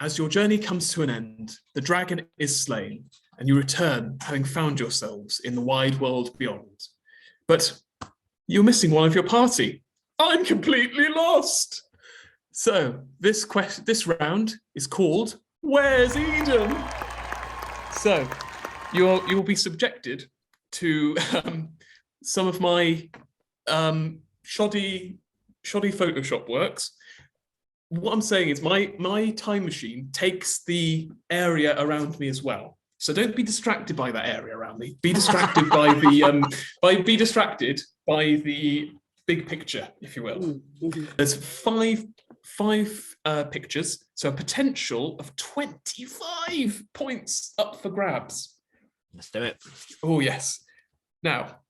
As your journey comes to an end, the dragon is slain, and you return having found yourselves in the wide world beyond. But you're missing one of your party. I'm completely lost. So this round is called Where's Eden? So you'll be subjected to some of my shoddy Photoshop works. What I'm saying is my time machine takes the area around me as well. So don't be distracted by that area around me. Be distracted by the big picture, if you will. There's five pictures, so a potential of 25 points up for grabs. Let's do it. Oh yes. Now,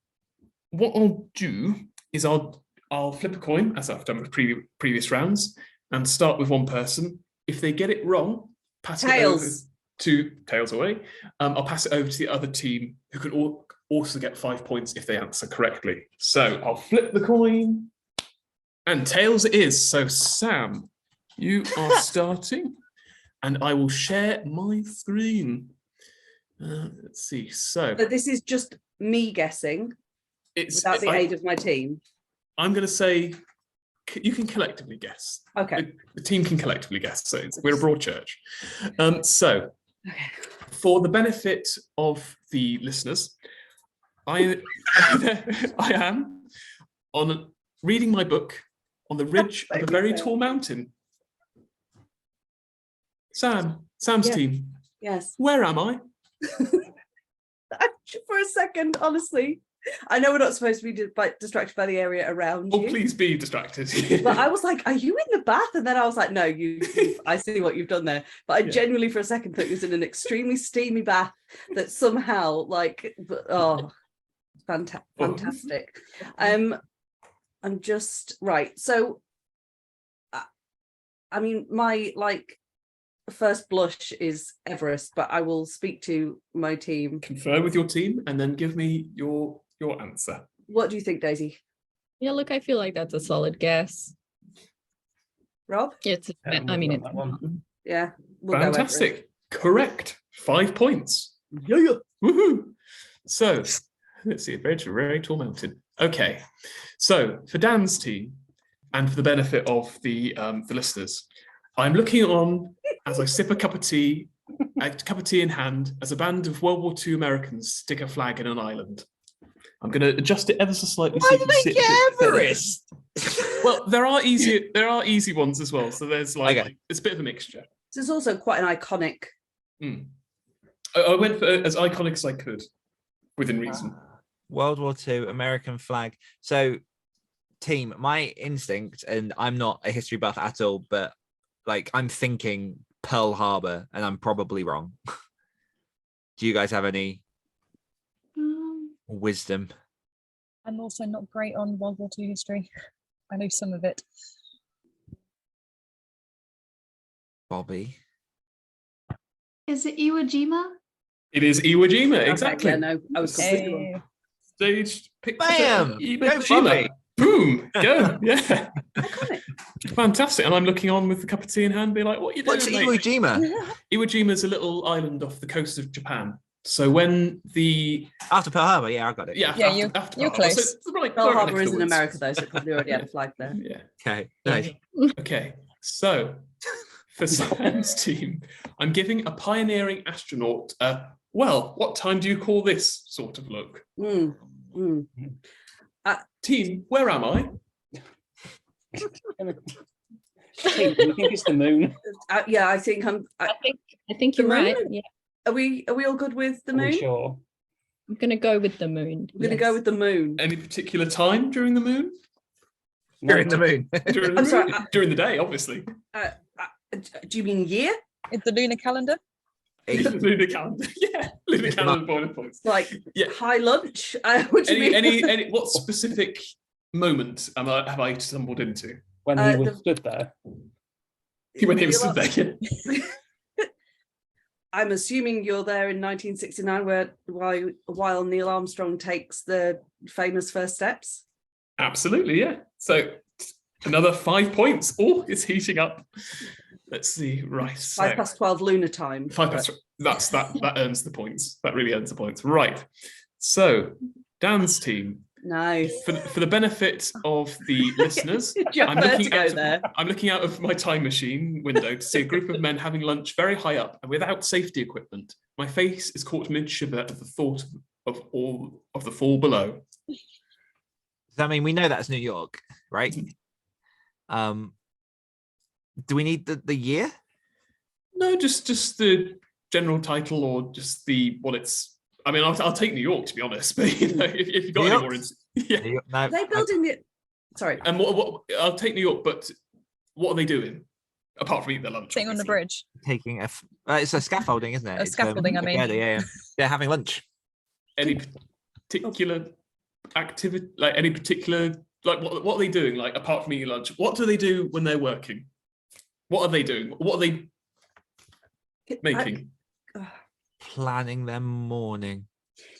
what I'll do is I'll flip a coin, as I've done with previous rounds, and start with one person. If they get it wrong, pass it over to tails away. I'll pass it over to the other team, who can also get 5 points if they answer correctly. So I'll flip the coin, and tails it is. So Sam, you are starting, and I will share my screen. Let's see. So this is just me guessing without the aid of my team. I'm going to say you can collectively guess. Okay. The team can collectively guess. So we're a broad church. So for the benefit of the listeners, I am reading my book on the ridge of a very tall mountain. Sam's team. Yes. Where am I? For a second, honestly, I know we're not supposed to be distracted by the area around you. Oh, please be distracted. But I was like, are you in the bath? And then I was like, no, I see what you've done there. But I genuinely for a second thought you was in an extremely steamy bath that somehow fantastic. I'm just right. So, I mean, my first blush is Everest, but I will speak to my team. Confer with your team and then give me your answer. What do you think, Daisy? Yeah, look, I feel like that's a solid guess. Rob? It's that one. Yeah. Fantastic. Correct. 5 points. Yeah. Woohoo. So let's see, a very, very tall mountain. Okay. So for Dan's team, and for the benefit of the listeners, I'm looking on as I sip a cup of tea in hand, as a band of World War II Americans stick a flag in an island. I'm going to adjust it ever so slightly. Why did they get Everest? Well, there are easy ones as well. So there's it's a bit of a mixture. So it's also quite an iconic. I went for as iconic as I could, within reason. World War II, American flag. So, team, my instinct, and I'm not a history buff at all, but I'm thinking Pearl Harbor, and I'm probably wrong. Do you guys have any wisdom? I'm also not great on World War II history. I know some of it. Bobbie? Is it Iwo Jima? It is Iwo Jima, exactly. Yeah, no, I was completely wrong. Staged picture. Bam! Iwo Go, Jima. Bobbie. Boom! Go! Yeah. Iconic. Fantastic. And I'm looking on with the cup of tea in hand, be like, what are you doing? What's Iwo Jima? Iwo Jima is a little island off the coast of Japan. So when after Pearl Harbor, yeah, I got it. Yeah, Yeah, after you're Pearl Harbor. close. So it's Pearl Harbor is in afterwards. America though, so it probably already had a flag there. Yeah. Okay, nice. Okay. So for Sam's team, I'm giving a pioneering astronaut what time do you call this sort of look? Team, where am I? I think it's the moon. Yeah, I think I think you're the moon? right. Yeah, Are we all good with the Are we moon? sure? I'm gonna go with the moon. We're gonna go with the moon. Any particular time during the moon? During the moon. During the, I'm sorry, during the day, obviously. Do you mean year? It's the lunar calendar. Lunar calendar. Yeah, lunar calendar bonus points. Like Yeah. high lunch? What do you mean? Any what specific moment have I stumbled into? When he was stood there. When he was stood there. I'm assuming you're there in 1969 while Neil Armstrong takes the famous first steps. Absolutely, yeah. So another 5 points. Oh, it's heating up. Let's see. Right. So 5 past 12 lunar time. 5 past. That earns the points. That really earns the points. Right. So Dan's team. Nice. For the benefit of the listeners, I'm looking out of my time machine window to see a group of men having lunch very high up and without safety equipment. My face is caught mid-shiver at the thought of all of the fall below. I mean, we know that's New York, right? Do we need the year? No, just the general title or just what it's. I mean, I'll take New York to be honest, but if you've got any more, yeah. Are they building it? Sorry. And what I'll take New York, but what are they doing apart from eating their lunch? Sitting on the bridge. Taking it's a scaffolding, isn't it? A scaffolding, I mean. Yeah. They're having lunch. Any particular activity, like any particular, like what are they doing? Like apart from eating lunch, what do they do when they're working? What are they doing? What are they making? Planning their morning.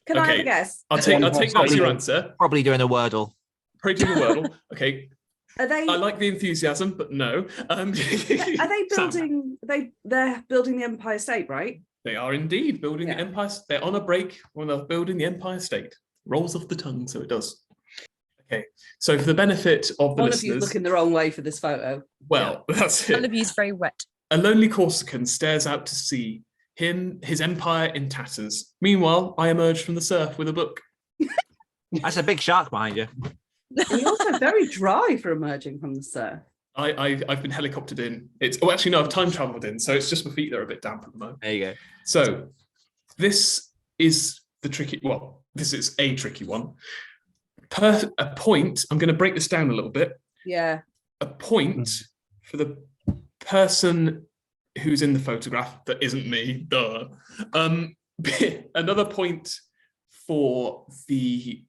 Can I have a guess? I'll take that as your answer. Probably doing a Wordle. Probably doing a Wordle. Okay. Are they? I like the enthusiasm, but no. Are they building? They're building the Empire State, right? They are indeed building the Empire. They're on a break when they're building the Empire State. Rolls off the tongue, so it does. Okay. So for the benefit of the listeners, one of you looking the wrong way for this photo. Well, that's it. One of you's very wet. A lonely Corsican stares out to sea. His empire in tatters. Meanwhile, I emerge from the surf with a book. That's a big shark behind you. And you're also very dry for emerging from the surf. I've been helicoptered in. Actually no, I've time traveled in, so it's just my feet that are a bit damp at the moment. There you go. So this is the tricky. Well, this is a tricky one. Per a point. I'm going to break this down a little bit. Yeah. A point for the person who's in the photograph that isn't me. Duh. Another point for the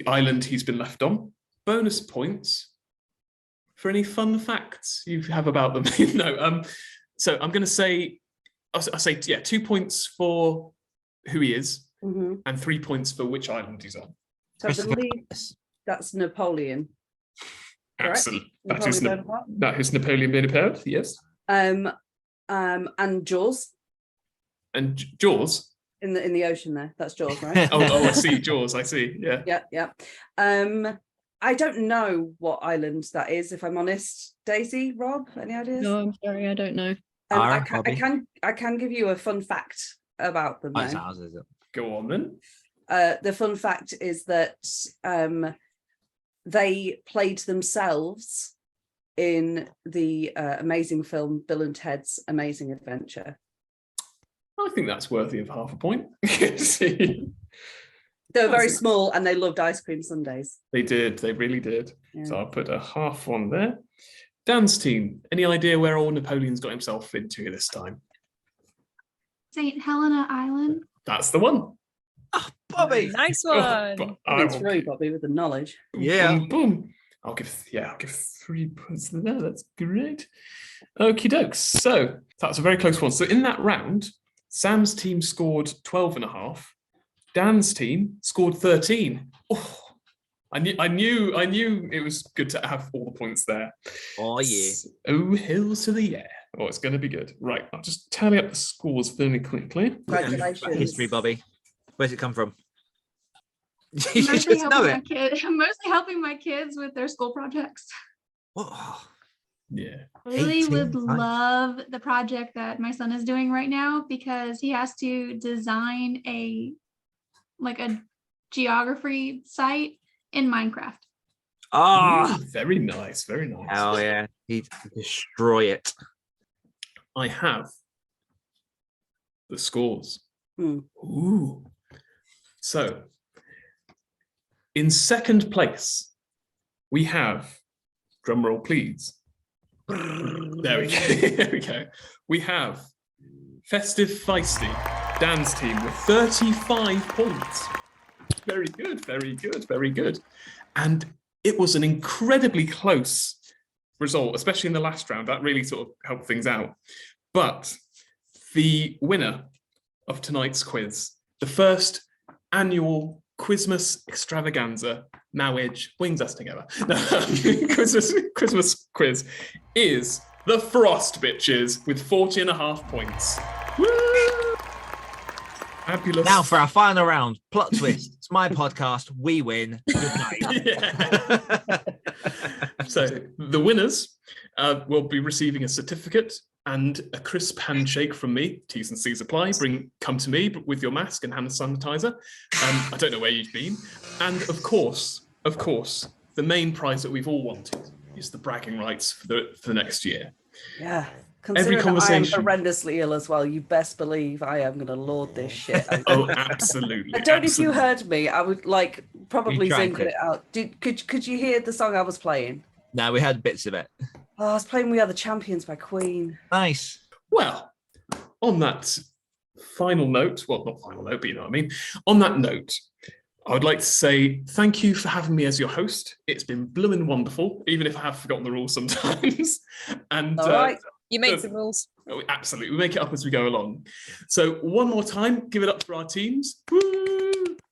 island he's been left on. Bonus points for any fun facts you have about them. No. So I'm going to say, I'll say 2 points for who he is, and 3 points for which island he's on. So I believe that's Napoleon. Absolutely. Napoleon That is Napoleon Bonaparte. Yes. And Jaws. And Jaws. In the ocean there. That's Jaws, right? oh, I see. Jaws, I see. Yeah. Yeah. I don't know what island that is, if I'm honest. Daisy, Rob, any ideas? No, I'm sorry, I don't know. I can give you a fun fact about them. Go on then. The fun fact is that they played themselves in the amazing film Bill and Ted's Amazing Adventure. I think that's worthy of half a point. They were very small and they loved ice cream sundaes. They did. They really did. Yeah. So I'll put a half one there. Dan's team, any idea where old Napoleon's got himself into this time? St. Helena Island. That's the one. Oh, Bobbie. Nice one. Thanks, really, Bobbie, with the knowledge. Yeah. Boom. I'll give 3 points there. That's great. Okie dokes. So that's a very close one. So in that round, Sam's team scored 12.5. Dan's team scored 13. Oh, I knew it was good to have all the points there. Oh yeah. Oh, hills to the yeah. Oh, it's going to be good. Right, I'll just tally up the scores very quickly. Congratulations. History, Bobbie. Where's it come from? I'm mostly helping my kids with their school projects. Oh. Yeah. I really would 18. love the project that my son is doing right now because he has to design a geography site in Minecraft. Ah, very nice, very nice. Oh yeah, he'd destroy it. I have the scores. Ooh. So, in second place, we have, drumroll please. There we go. There we go. We have Festive Feisty, Dan's team, with 35 points. Very good, very good, very good. And it was an incredibly close result, especially in the last round. That really sort of helped things out. But the winner of tonight's quiz, the first annual QUIZmas Extravaganza, now Edge wings us together. No, QUIZmas quiz is the Frost Bitches with 40.5 points. Woo! Fabulous. Now for our final round. Plot twist. It's my podcast. We win. Good night. Yeah. So the winners will be receiving a certificate and a crisp handshake from me. T's and C's apply. Come to me with your mask and hand sanitizer. I don't know where you've been. And of course, the main prize that we've all wanted is the bragging rights for the next year. Yeah. Considering conversation- I am horrendously ill as well, you best believe I am going to lord this shit. Oh, absolutely. I don't know if you absolutely. heard me. I would probably You tried zinc to. it out. Could you hear the song I was playing? No, we had bits of it. Oh, I was playing We Are the Champions by Queen. Nice. Well, on that final note, well, not final note, but you know what I mean. On that note, I would like to say thank you for having me as your host. It's been blooming wonderful, even if I have forgotten the rules sometimes. And All right. You made some rules. absolutely, we make it up as we go along. So one more time, give it up for our teams. Woo!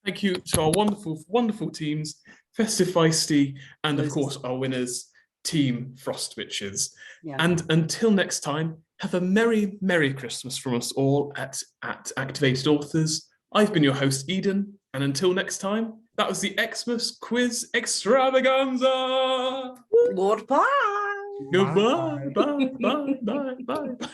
Thank you to our wonderful, wonderful teams, Festive Feisty, and of course our winners, Team Frost Bitches. Yeah. And until next time, have a merry, merry Christmas from us all at Activated Authors. I've been your host, Eden, and until next time, that was the Xmas Quiz Extravaganza. Lord Pie. Goodbye. Bye. Bye. Bye. Bye. Bye.